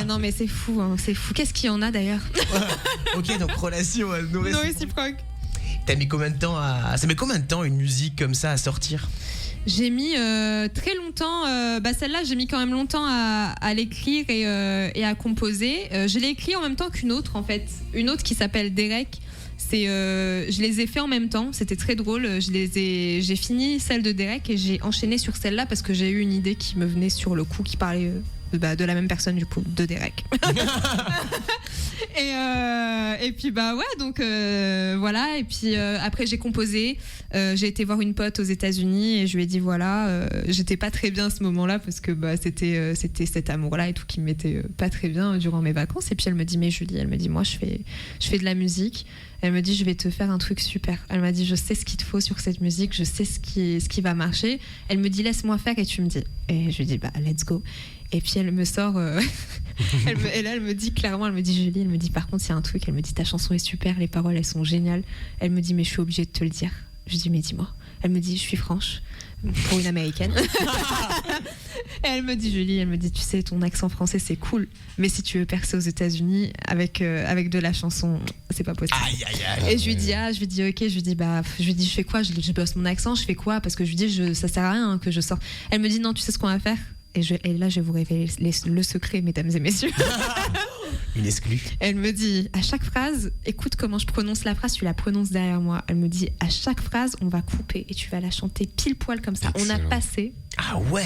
Non, mais c'est fou, hein, c'est fou. Qu'est-ce qu'il y en a d'ailleurs? Ok, donc relation non Non réciproque. réciproque. T'as mis combien de temps Ça met combien de temps une musique comme ça à sortir? J'ai mis très longtemps, celle-là j'ai mis quand même longtemps à l'écrire et à composer. Je l'ai écrit en même temps qu'une autre en fait, une autre qui s'appelle Derek. Je les ai fait en même temps, c'était très drôle. J'ai fini celle de Derek et j'ai enchaîné sur celle-là parce que j'ai eu une idée qui me venait sur le coup qui parlait de la même personne du coup, de Derek. Et puis donc voilà. Et puis après j'ai composé. J'ai été voir une pote aux États-Unis et je lui ai dit voilà, j'étais pas très bien à ce moment-là parce que c'était cet amour-là et tout qui me mettait pas très bien durant mes vacances. Et puis elle me dit mais Julie, elle me dit moi je fais de la musique. Elle me dit je vais te faire un truc super. Elle m'a dit je sais ce qu'il te faut sur cette musique, je sais ce qui va marcher. Elle me dit laisse-moi faire et tu me dis. Et je lui dis let's go. Et puis elle me sort et là elle me dit clairement, elle me dit Julie, elle me dit par contre il y a un truc, elle me dit ta chanson est super, les paroles elles sont géniales. Elle me dit mais je suis obligée de te le dire. Je dis mais dis-moi. Elle me dit je suis franche pour une américaine. Et elle me dit Julie, elle me dit tu sais ton accent français c'est cool, mais si tu veux percer aux États-Unis avec de la chanson c'est pas possible. Aïe, aïe, aïe. Et je lui dis ok, je lui dis je fais quoi, je bosse mon accent, je fais quoi, parce que je lui dis ça sert à rien que je sorte. Elle me dit non, tu sais ce qu'on va faire. Et là je vais vous révéler le secret, mesdames et messieurs. Une exclue. Elle me dit à chaque phrase, écoute comment je prononce la phrase, tu la prononces derrière moi. Elle me dit à chaque phrase on va couper et tu vas la chanter pile poil comme ça. Excellent. On a passé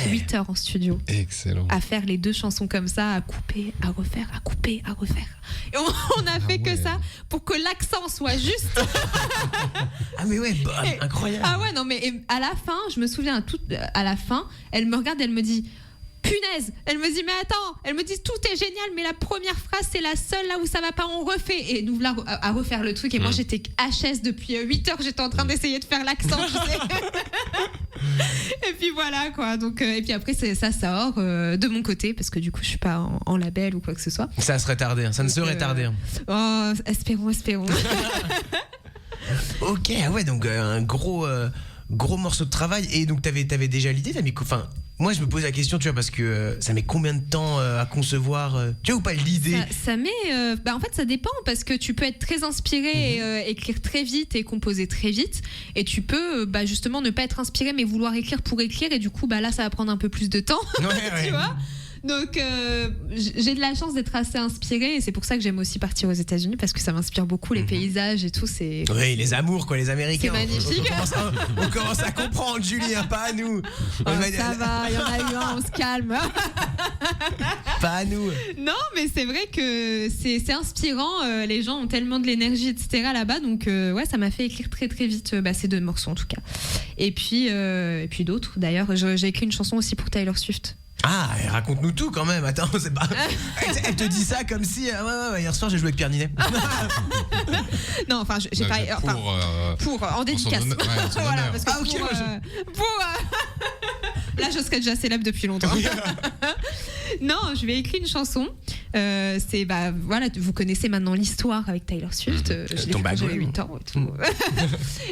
8 heures en studio. Excellent. À faire les 2 chansons comme ça, à couper, à refaire, à couper, à refaire. Et on a fait que ça pour que l'accent soit juste. Ah mais ouais, incroyable. Ah ouais, non mais à la fin, je me souviens à la fin, elle me regarde, elle me dit punaise, elle me dit mais attends, elle me dit tout est génial mais la première phrase c'est la seule là où ça va pas, on refait. Et nous voilà à refaire le truc et moi j'étais HS depuis 8 heures, j'étais en train d'essayer de faire l'accent, tu sais. Et puis voilà quoi, donc et puis après ça sort de mon côté parce que du coup je suis pas en label ou quoi que ce soit. Ça serait tardé, ça ne serait tardé. Oh, espérons. Ok, ah ouais, donc un gros morceau de travail. Et donc t'avais déjà l'idée, moi je me pose la question, tu vois, parce que ça met combien de temps à concevoir, tu vois ou pas l'idée? Ça met, en fait ça dépend parce que tu peux être très inspiré et écrire très vite et composer très vite, et tu peux justement ne pas être inspiré mais vouloir écrire pour écrire, et du coup là ça va prendre un peu plus de temps. Ouais. Tu vois. Donc j'ai de la chance d'être assez inspirée et c'est pour ça que j'aime aussi partir aux États-Unis parce que ça m'inspire beaucoup, les paysages et tout, c'est... Oui, les amours quoi, les Américains. C'est magnifique. On commence à comprendre, Julie, hein, pas à nous. Ça va, il y en a eu un, on se calme. Pas à nous. Non, mais c'est vrai que c'est inspirant, les gens ont tellement de l'énergie, etc. là-bas, donc ouais, ça m'a fait écrire très très vite ces 2 morceaux en tout cas. Et puis d'autres, d'ailleurs, j'ai écrit une chanson aussi pour Taylor Swift. Ah, raconte-nous tout quand même. Attends, c'est pas. Elle te dit ça comme si. Ouais, hier soir j'ai joué avec Pierre Ninet. Non, enfin, j'ai pas. Pour en dédicace. Voilà, parce que là, je serais déjà célèbre depuis longtemps. Non, je vais écrire une chanson. C'est voilà, vous connaissez maintenant l'histoire avec Taylor Swift. Je l'ai fait quand j'avais 8 ans et tout.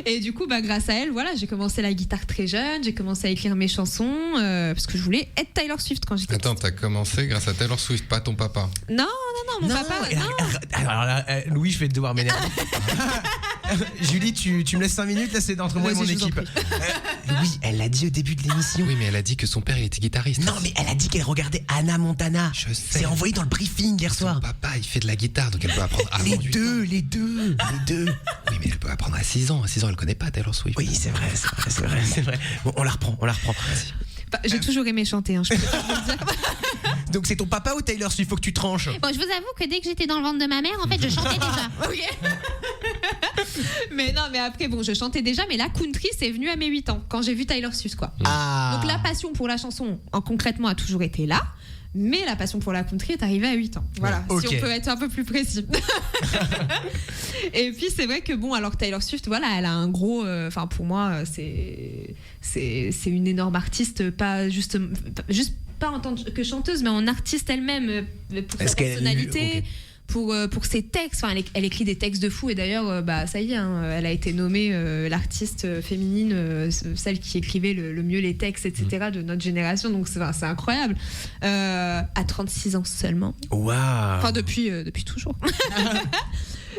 Et du coup, grâce à elle, voilà, j'ai commencé la guitare très jeune. J'ai commencé à écrire mes chansons parce que je voulais être Taylor Swift quand j'étais. Attends, t'as commencé grâce à Taylor Swift, pas ton papa? Non, mon papa. Alors là, Louis, je vais devoir m'énerver. Julie, tu me laisses 5 minutes, là c'est entre moi et mon équipe. Louis, elle l'a dit au début de l'émission. Oui, mais elle a dit que son père il était guitariste. Non, mais elle a dit qu'elle regardait Hannah Montana. Je sais. C'est envoyé dans le briefing hier soir. Son papa, il fait de la guitare, donc elle peut apprendre avant Les du deux. Oui, mais elle peut apprendre à 6 ans. À 6 ans, elle connaît pas Taylor Swift. Oui, c'est vrai. Bon, on la reprend. Vas-y. J'ai toujours aimé chanter, je peux vous le dire. Donc c'est ton papa ou Taylor Swift? Faut que tu tranches. Bon, je vous avoue que dès que j'étais dans le ventre de ma mère, en fait, je chantais déjà. Ok. Mais non, mais après, bon, je chantais déjà, mais la country, c'est venu à mes 8 ans, quand j'ai vu Taylor Swift, quoi. Ah. Donc la passion pour la chanson, concrètement, a toujours été là. Mais la passion pour la country est arrivée à 8 ans. Voilà, Okay. si on peut être un peu plus précis. Et puis c'est vrai que bon, alors Taylor Swift, voilà, elle a un gros, enfin pour moi, c'est une énorme artiste, pas juste pas en tant que chanteuse, mais en artiste elle-même, pour sa personnalité. Pour ses textes, enfin, elle écrit des textes de fou, et d'ailleurs ça y est, hein, elle a été nommée l'artiste féminine, celle qui écrivait le mieux les textes, etc. de notre génération, donc c'est incroyable, à 36 ans seulement. Waouh. Enfin depuis toujours.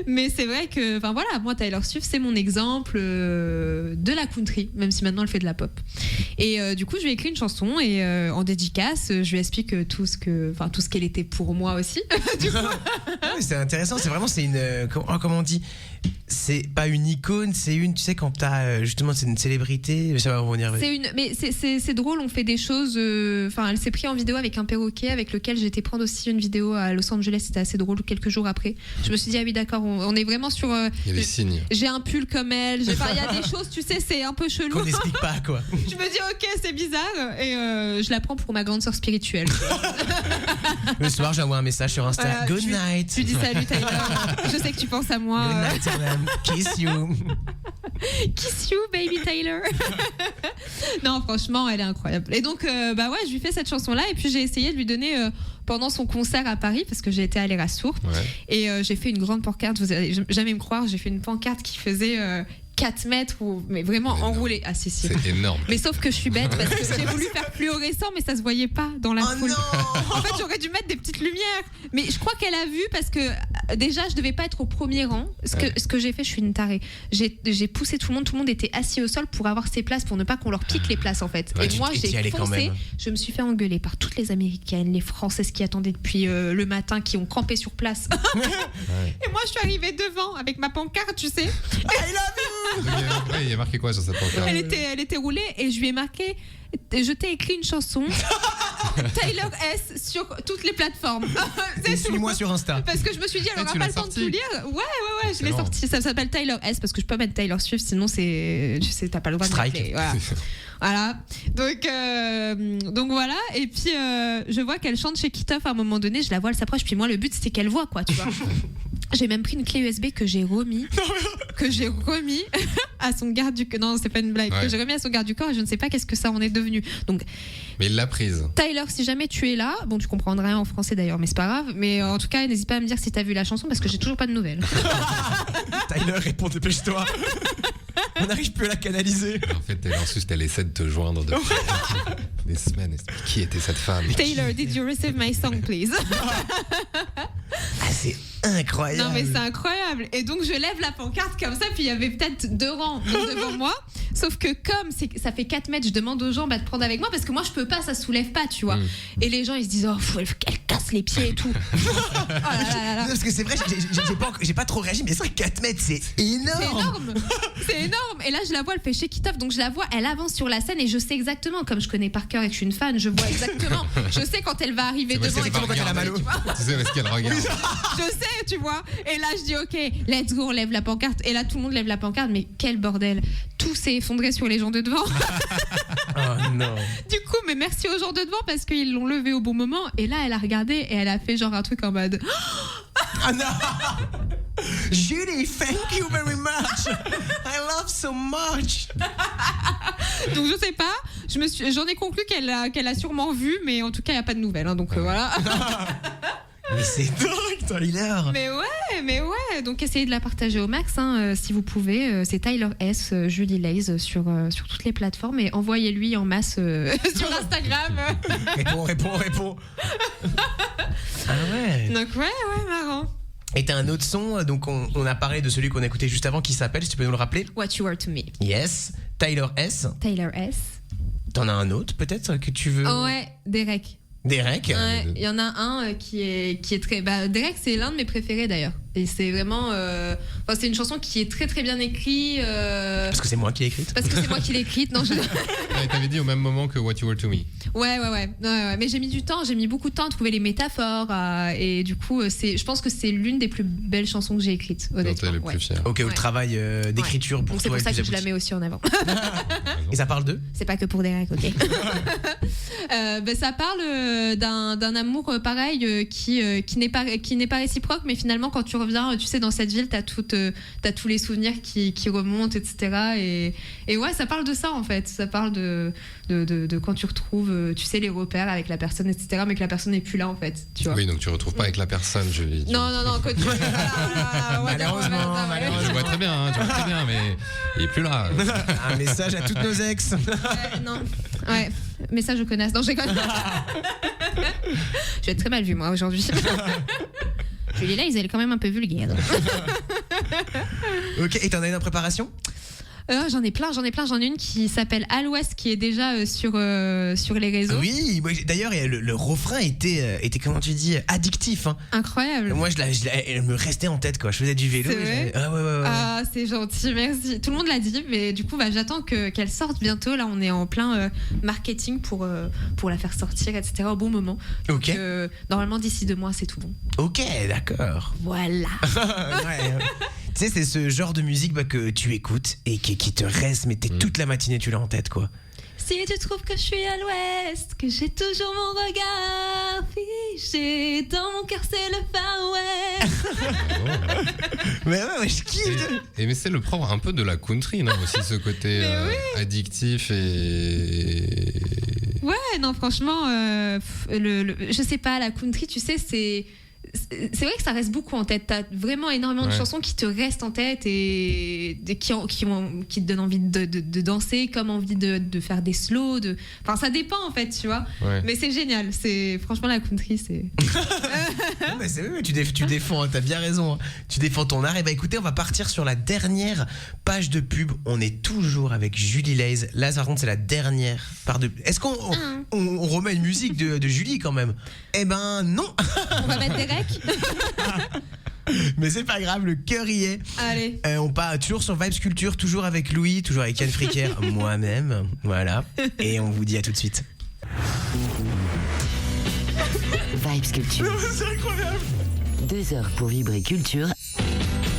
Mais c'est vrai que, enfin voilà, moi Taylor Swift c'est mon exemple de la country, même si maintenant elle fait de la pop. Et du coup je lui ai écrit une chanson, et en dédicace je lui explique tout ce qu'elle était pour moi aussi. Du coup. Ah oui, c'est intéressant, c'est une comment on dit, c'est pas une icône, c'est une, tu sais, quand t'as justement, c'est une célébrité, ça va revenir. Mais c'est drôle, on fait des choses, enfin elle s'est prise en vidéo avec un perroquet avec lequel j'étais prendre aussi une vidéo à Los Angeles, c'était assez drôle. Quelques jours après je me suis dit ah oui d'accord, on est vraiment sur il y a des signes, j'ai un pull comme elle, il y a des choses, tu sais, c'est un peu chelou qu'on n'explique pas, quoi. Je me dis ok, c'est bizarre, et je la prends pour ma grande sœur spirituelle. Le soir j'envoie un message sur Insta, good night, tu dis salut Taylor, je sais que tu penses à moi. Good night Taylor. Kiss you. Kiss you, baby Taylor. Non, franchement, elle est incroyable. Et donc, je lui fais cette chanson-là, et puis j'ai essayé de lui donner pendant son concert à Paris, parce que j'ai été à l'Erasmus, et j'ai fait une grande pancarte. Vous allez jamais me croire, j'ai fait une pancarte qui faisait 4 mètres, mais vraiment enroulée. Ah si. C'est énorme. Mais sauf que je suis bête, parce que j'ai voulu faire fluorescent, mais ça se voyait pas dans la foule. Non. En fait, j'aurais dû mettre des petites lumières. Mais je crois qu'elle a vu, parce que déjà, je devais pas être au premier rang. Ce que j'ai fait, je suis une tarée. J'ai poussé tout le monde était assis au sol pour avoir ses places, pour ne pas qu'on leur pique les places, en fait. Ouais, et moi, j'ai foncé. même. Je me suis fait engueuler par toutes les Américaines, les Françaises qui attendaient depuis le matin, qui ont campé sur place. Et moi, je suis arrivée devant avec ma pancarte, tu sais. I love you. Il y a marqué quoi sur cette pancarte? Elle était roulée, et je lui ai marqué, je t'ai écrit une chanson, Taylor S, sur toutes les plateformes. Et suis-moi sur Insta. Parce que je me suis dit, elle aura tu pas l'as le temps de sorti. tout lire. Ouais, je l'ai sorti. Ça s'appelle Taylor S, parce que je peux pas mettre Taylor Swift, sinon tu sais, t'as pas le droit Strike. de m'appeler. Voilà. Donc voilà. Et puis je vois qu'elle chante chez Kitoff à un moment donné. Je la vois, elle s'approche. Puis moi, le but c'était qu'elle voit, quoi, tu vois. J'ai même pris une clé USB que j'ai remis à son garde du corps. Non, c'est pas une blague. Que j'ai remis à son garde du corps, et je ne sais pas qu'est-ce que ça en est devenu. Donc, mais il l'a prise. Tyler, si jamais tu es là, bon, tu comprendras rien en français d'ailleurs, mais c'est pas grave. Mais en tout cas, n'hésite pas à me dire si t'as vu la chanson, parce que j'ai toujours pas de nouvelles. Tyler, réponds, dépêche-toi. On n'arrive plus à la canaliser. En fait, Taylor Swift, elle essaie de te joindre depuis des semaines. Qui était cette femme? Taylor, did you receive my song, please? Ah, c'est incroyable. Non, mais c'est incroyable. Et donc, je lève la pancarte comme ça, puis il y avait peut-être 2 rangs devant moi. Sauf que comme ça fait 4 mètres, je demande aux gens de prendre avec moi, parce que moi, je peux pas, ça soulève pas, tu vois. Et les gens, ils se disent, elle casse les pieds et tout. Oh là là là. Non, parce que c'est vrai, j'ai pas trop réagi, mais c'est vrai que 4 mètres, c'est énorme. C'est énorme. Et là, je la vois, elle fait shake it off. Donc, je la vois, elle avance sur la scène, et je sais exactement, comme je connais par cœur et que je suis une fan, je vois exactement. Je sais quand elle va arriver devant. Et quand elle a mal au. Tu sais où est-ce qu'elle regarde? Je sais, tu vois. Et là, je dis, ok, let's go, on lève la pancarte. Et là, tout le monde lève la pancarte, mais quel bordel. Tout s'est effondré sur les gens de devant. Oh non. Du coup, mais merci aux gens de devant, parce qu'ils l'ont levé au bon moment. Et là, elle a regardé, et elle a fait genre un truc en mode. Ah non. Julie, thank you very much. I love so much. Donc je sais pas, j'en ai conclu qu'elle a sûrement vu, mais en tout cas il y a pas de nouvelles, hein, donc voilà. Mais c'est dingue, Tyler. Mais ouais, donc essayez de la partager au max, hein, si vous pouvez. C'est Tyler S, Julie Lays sur toutes les plateformes, et envoyez-lui en masse sur Instagram. Réponds. Ah ouais. Donc ouais, marrant. Et t'as un autre son, donc on a parlé de celui qu'on a écouté juste avant, qui s'appelle, si tu peux nous le rappeler. What You Are To Me. Yes, Tyler S. Taylor S. T'en as un autre peut-être que tu veux. Oh ouais, Derek. Derek. Ouais, il y en a un qui est très. Derek, c'est l'un de mes préférés d'ailleurs. Et c'est vraiment, c'est une chanson qui est très très bien écrite. Parce que c'est moi qui l'ai écrite. Parce que c'est moi qui l'ai écrite. Non, T'avais dit au même moment que What You Were to Me. Ouais. Mais j'ai mis du temps, j'ai mis beaucoup de temps à trouver les métaphores. Et du coup, je pense que c'est l'une des plus belles chansons que j'ai écrites, honnêtement. Dont t'es le plus fier. Ok, le travail d'écriture pour donc c'est toi. pour ça est que plus je la abouti. mets aussi en avant. Et ça parle d'eux? C'est pas que pour Derek, ok. Ça parle d'un amour pareil qui n'est pas réciproque, mais finalement quand tu reviens, tu sais, dans cette ville, t'as tous les souvenirs qui remontent, etc. Et ouais, ça parle de ça en fait. Ça parle de quand tu retrouves, tu sais, les repères avec la personne, etc. Mais que la personne n'est plus là en fait. Tu vois. Oui, donc tu retrouves pas avec la personne, Julie. Non, quand tu. Malheureusement. Je vois très bien, mais il est plus là. Un message à toutes nos ex. Non. Ouais. Message aux connasses. Non, je rigole. Je vais être très mal vue, moi, aujourd'hui. Julie Lays, elle est quand même un peu vulgaire. Ok, et t'en as une en préparation? J'en ai plein. J'en ai une qui s'appelle À l'Ouest, qui est déjà sur les réseaux. Oui, d'ailleurs, le refrain était, comment tu dis, addictif. Hein. Incroyable. Moi, elle me restait en tête, quoi. Je faisais du vélo. C'est vrai Ouais. Ah, c'est gentil, merci. Tout le monde l'a dit, mais du coup, j'attends qu'elle sorte bientôt. Là, on est en plein marketing pour la faire sortir, etc. au bon moment. Ok. Donc, normalement, d'ici 2 mois, c'est tout bon. Ok, d'accord. Voilà. Ouais. Tu sais, c'est ce genre de musique que tu écoutes et qui te reste, mais toute la matinée, tu l'as en tête, quoi. Si tu trouves que je suis à l'ouest, que j'ai toujours mon regard figé, dans mon cœur c'est le Far West. Mais ouais, je kiffe. Mais c'est le propre un peu de la country, non? Aussi ce côté addictif et... Ouais, non, franchement, je sais pas, la country, tu sais, c'est vrai que ça reste beaucoup en tête. T'as vraiment énormément de chansons qui te restent en tête et qui te donnent envie de danser, comme envie de faire des slows. Enfin, ça dépend en fait, tu vois. Ouais. Mais c'est génial. Franchement, la country, c'est. Mais c'est vrai, tu défends, t'as bien raison. Hein. Tu défends ton art. Et écoutez, on va partir sur la dernière page de pub. On est toujours avec Julie Lays. Là, par contre, c'est la dernière part de. Est-ce qu'on remet une musique de Julie quand même? Eh ben non. On va mettre des recs. Mais c'est pas grave, le cœur y est. Allez. On part toujours sur Vibes Culture, toujours avec Louis, toujours avec Yann Fricker, moi-même. Voilà. Et on vous dit à tout de suite. Vibes Culture. C'est incroyable. 2 heures pour vibrer culture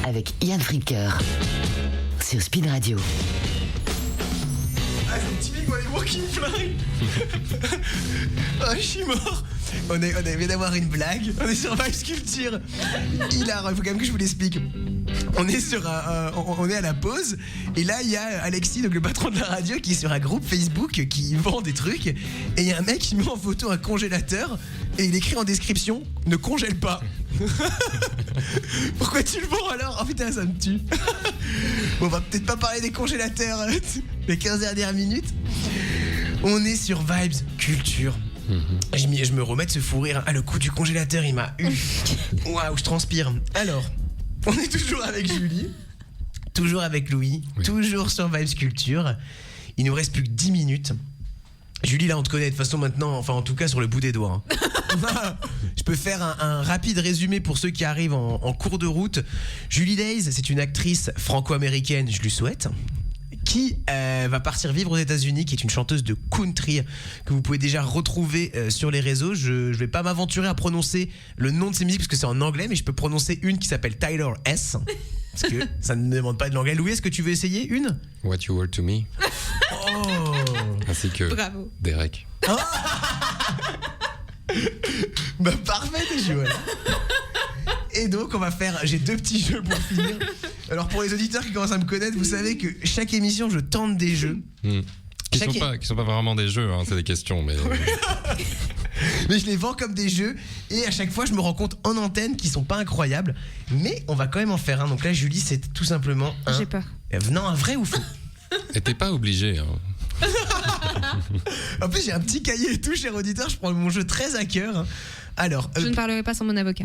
avec Yann Fricker sur Speed Radio. Ah, c'est typique, moi, les mots qui me flinguent. Ah, je suis mort. On vient d'avoir une blague. On est sur Vibes Culture. Il faut quand même que je vous l'explique. On est on est à la pause. Et là, il y a Alexis, donc le patron de la radio, qui est sur un groupe Facebook qui vend des trucs. Et il y a un mec qui met en photo un congélateur. Et il écrit en description: ne congèle pas. Pourquoi tu le vends alors? Oh putain, ça me tue. Bon, on va peut-être pas parler des congélateurs les 15 dernières minutes. On est sur Vibes Culture. Je me remets de ce fou rire. Ah, le coup du congélateur, il m'a eu. Waouh, je transpire. Alors, on est toujours avec Julie, toujours avec Louis, toujours sur Vibes Culture. Il nous reste plus que 10 minutes. Julie, là, on te connaît de toute façon maintenant, enfin, en tout cas, sur le bout des doigts. Hein. Je peux faire un rapide résumé pour ceux qui arrivent en cours de route. Julie Lays, c'est une actrice franco-américaine, je lui souhaite, qui va partir vivre aux États-Unis, qui est une chanteuse de country que vous pouvez déjà retrouver sur les réseaux. Je vais pas m'aventurer à prononcer le nom de ses musiques parce que c'est en anglais, mais je peux prononcer une qui s'appelle Tyler S. Parce que ça ne demande pas de l'anglais. Louis, est-ce que tu veux essayer une? What You Were to Me. Oh. Ainsi que Bravo. Derek. Bah parfait, t'es joué. Et donc on va faire, j'ai 2 petits jeux pour finir. Alors pour les auditeurs qui commencent à me connaître, vous savez que chaque émission je tente des jeux. Qui sont pas vraiment des jeux, hein, c'est des questions, mais... Mais je les vends comme des jeux et à chaque fois je me rends compte en antenne qu'ils sont pas incroyables. Mais on va quand même en faire un. Donc là Julie, c'est tout simplement un... J'ai peur. Non, un vrai ou faux. Et t'es pas obligé, hein. En plus j'ai un petit cahier et tout, cher auditeur, je prends mon jeu très à cœur. Alors, Je ne parlerai pas sans mon avocat.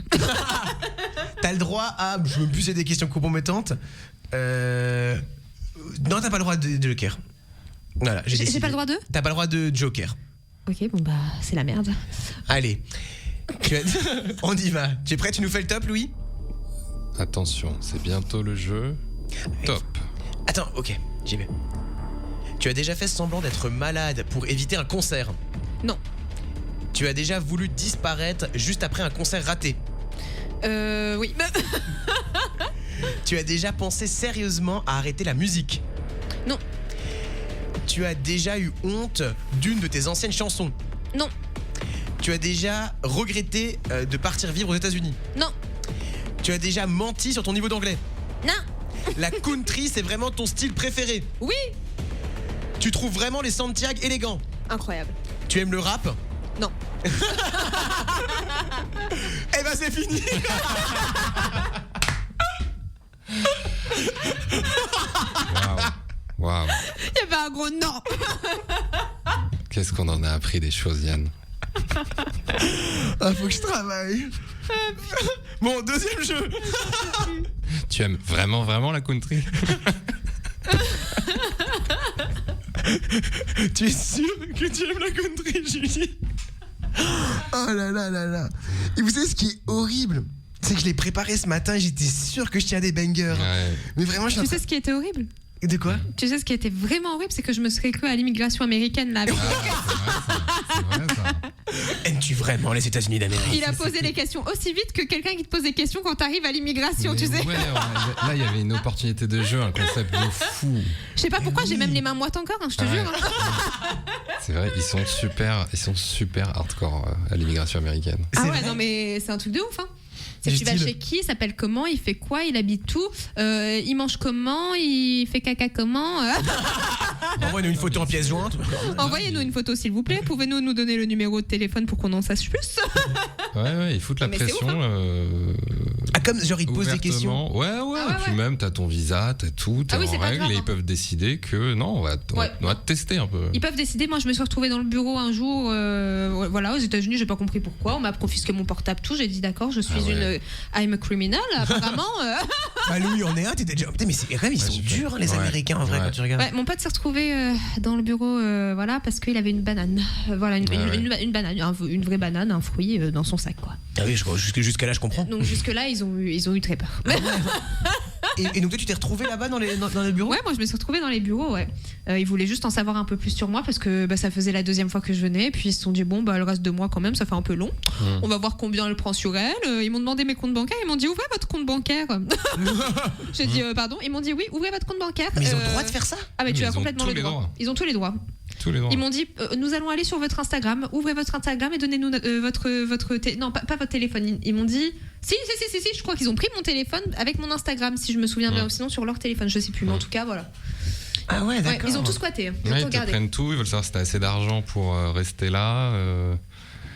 t'as le droit à... Je veux plus, c'est des questions compromettantes. Non, t'as pas le droit de joker. Voilà, J'ai pas le droit de? T'as pas le droit de joker. Ok, bon bah c'est la merde. Allez, on y va. Tu es prêt? Tu nous fais le top, Louis? Attention, c'est bientôt le jeu. Top. Attends, ok, j'y vais. Tu as déjà fait semblant d'être malade pour éviter un concert? Non. Tu as déjà voulu disparaître juste après un concert raté? Oui. Tu as déjà pensé sérieusement à arrêter la musique? Non. Tu as déjà eu honte d'une de tes anciennes chansons? Non. Tu as déjà regretté de partir vivre aux États-Unis? Non. Tu as déjà menti sur ton niveau d'anglais? Non. La country, c'est vraiment ton style préféré? Oui. Tu trouves vraiment les Santiago élégants? Incroyable. Tu aimes le rap? Non. Eh ben c'est fini. Waouh. Il y avait un gros non. Qu'est-ce qu'on en a appris des choses, Yann. Ah, faut que je travaille. Bon, deuxième jeu. Tu aimes vraiment la country? Tu es sûr que tu aimes la country, Julie? Oh là là là là. Et vous savez ce qui est horrible? C'est que je l'ai préparé ce matin et j'étais sûr que je tiens des bangers. Ouais. Mais vraiment, je suis en Tu train... sais ce qui était horrible? De quoi? Tu sais ce qui était vraiment horrible, c'est que je me serais cru à l'immigration américaine là. Avec... C'est vrai ça. Aimes-tu vraiment les États-Unis d'Amérique? Il a posé les questions aussi vite que quelqu'un qui te pose des questions quand t'arrives à l'immigration, Mais tu sais. ouais, là il y avait une opportunité de jeu, un concept de fou. Je sais pas pourquoi, oui. j'ai même les mains moites encore, hein, je te Ouais. jure. hein. C'est vrai, ils sont super hardcore à l'immigration américaine. Ah C'est ouais, vrai non mais c'est un truc de ouf. Hein. C'est que Du tu vas style. chez qui, il s'appelle comment, il fait quoi, il habite où, il mange comment, il fait caca comment. Envoie-nous une photo en pièce jointe. Envoyez-nous une photo s'il vous plaît. Pouvez-nous nous donner le numéro de téléphone pour qu'on en sache plus? Ouais, ils foutent la Mais c'est pression. ouf, Ah, comme genre ils te posent des questions. ouvertement. Ouais, Ah ouais, et puis ouais. même t'as ton visa, t'as tout, t'es Ah oui, en c'est pas règle grave, et hein. ils peuvent décider que non, on va te tester un peu. Ils peuvent décider. Moi, je me suis retrouvée dans le bureau un jour, voilà, aux États-Unis. J'ai pas compris pourquoi. On m'a confisqué mon portable, tout. J'ai dit d'accord, je suis Ah ouais. I'm a criminal. Apparemment. Bah Louis, on est un, t'étais déjà. Putain, mais c'est quand même, ils sont super. durs, les Ouais. Américains, en vrai, Ouais. quand tu regardes. Ouais, mon pote s'est retrouvé dans le bureau, voilà, parce qu'il avait une banane. Voilà, une banane, une vraie banane, un fruit dans son sac, quoi. Ah oui, jusqu'à là, je comprends. Donc jusque-là, ils ont eu très peur. Et donc toi, tu t'es retrouvé là-bas dans le bureau? Ouais, moi je me suis retrouvée dans les bureaux, ouais. Ils voulaient juste en savoir un peu plus sur moi parce que ça faisait la deuxième fois que je venais. Puis ils se sont dit, bon, le reste de moi quand même, ça fait un peu long. On va voir combien elle prend sur elle. Ils m'ont demandé mes comptes bancaires. Ils m'ont dit, ouvrez votre compte bancaire. J'ai dit, pardon. Ils m'ont dit, oui, ouvrez votre compte bancaire. Mais ils ont le droit de faire ça? Ah, mais tu Ils as ont complètement tous le les droit. droits. Ils ont tous les droits. Tous les droits. Ils m'ont dit, nous allons aller sur votre Instagram. Ouvrez votre Instagram et donnez-nous non, pas votre téléphone. Ils m'ont dit, si, je crois qu'ils ont pris mon téléphone avec mon Instagram, si je me souviens bien, ou sinon sur leur téléphone, je sais plus. Mais en tout cas, voilà. Ah ouais, Ouais, d'accord. ils ont tout squatté. Ils ont Ouais, tout ils te regardé. prennent tout, ils veulent savoir si t'as assez d'argent pour rester là.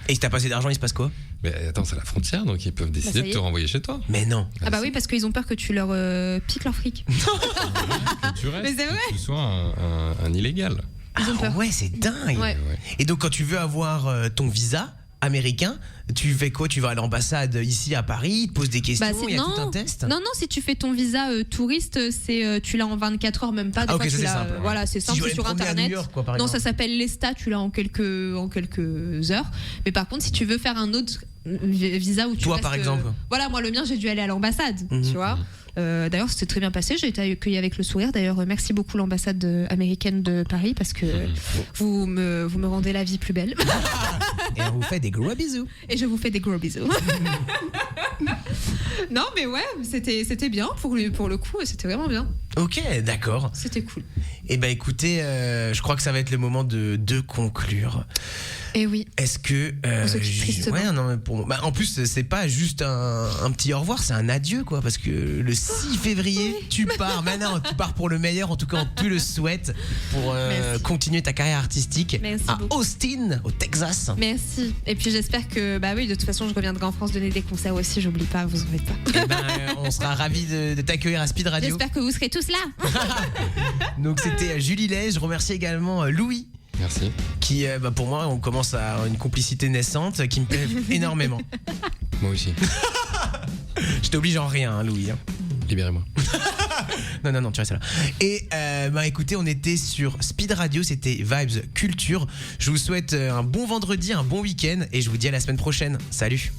Et si t'as pas assez d'argent, il se passe quoi? Mais attends, c'est la frontière, donc ils peuvent décider ça de y te est. renvoyer chez toi. Mais non. Ah bah oui, parce qu'ils ont peur que tu leur piques leur fric. Que tu restes, Mais c'est vrai. que tu sois un illégal. Ils ont Ah peur. ouais, c'est dingue. Ouais. Et donc quand tu veux avoir ton visa américain, tu fais quoi? Tu vas à l'ambassade ici à Paris, ils te posent des questions, Bah, il y a tout un test? Non, si tu fais ton visa touriste, c'est tu l'as en 24 heures, même pas. Des Ah, fois, ok, ça, tu c'est l'as, simple, ouais. Voilà, c'est Si simple, je voulais c'est sur me promener à internet. New York, quoi, par Non, exemple. ça s'appelle l'ESTA, tu l'as en quelques heures. Mais par contre, si tu veux faire un autre visa où tu Toi, restes, par exemple. Voilà, moi le mien, j'ai dû aller à l'ambassade, tu vois. D'ailleurs, c'était très bien passé. J'ai été accueillie avec le sourire. D'ailleurs, merci beaucoup l'ambassade américaine de Paris parce que vous me rendez la vie plus belle. Et on vous fait des gros bisous. Et je vous fais des gros bisous. Non, mais ouais, c'était bien pour le coup. C'était vraiment bien. Ok, d'accord. C'était cool. Et bah écoutez, je crois que ça va être le moment de conclure. Et oui. Est-ce que On se quitte tristement. ouais, non, mais en plus c'est pas juste un petit au revoir, c'est un adieu quoi, parce que le 6 février tu pars. Maintenant tu pars pour le meilleur, en tout cas on te le souhaite pour Merci. continuer ta carrière artistique Merci à beaucoup. Austin, au Texas. Merci. Et puis j'espère que, bah oui, de toute façon, je reviendrai en France donner des concerts aussi. J'oublie pas, vous en faites pas. Et ben, on sera ravis de t'accueillir à Speed Radio. J'espère que vous serez tous là. Donc c'était Julie Lay. Je remercie également Louis, Merci. qui pour moi on commence à avoir une complicité naissante qui me plaît énormément. Moi aussi. Je t'oblige en rien, hein, Louis. Hein. Libérez-moi. Non, tu restes là. Et écoutez, on était sur Speed Radio, c'était Vibes Culture. Je vous souhaite un bon vendredi, un bon week-end et je vous dis à la semaine prochaine. Salut.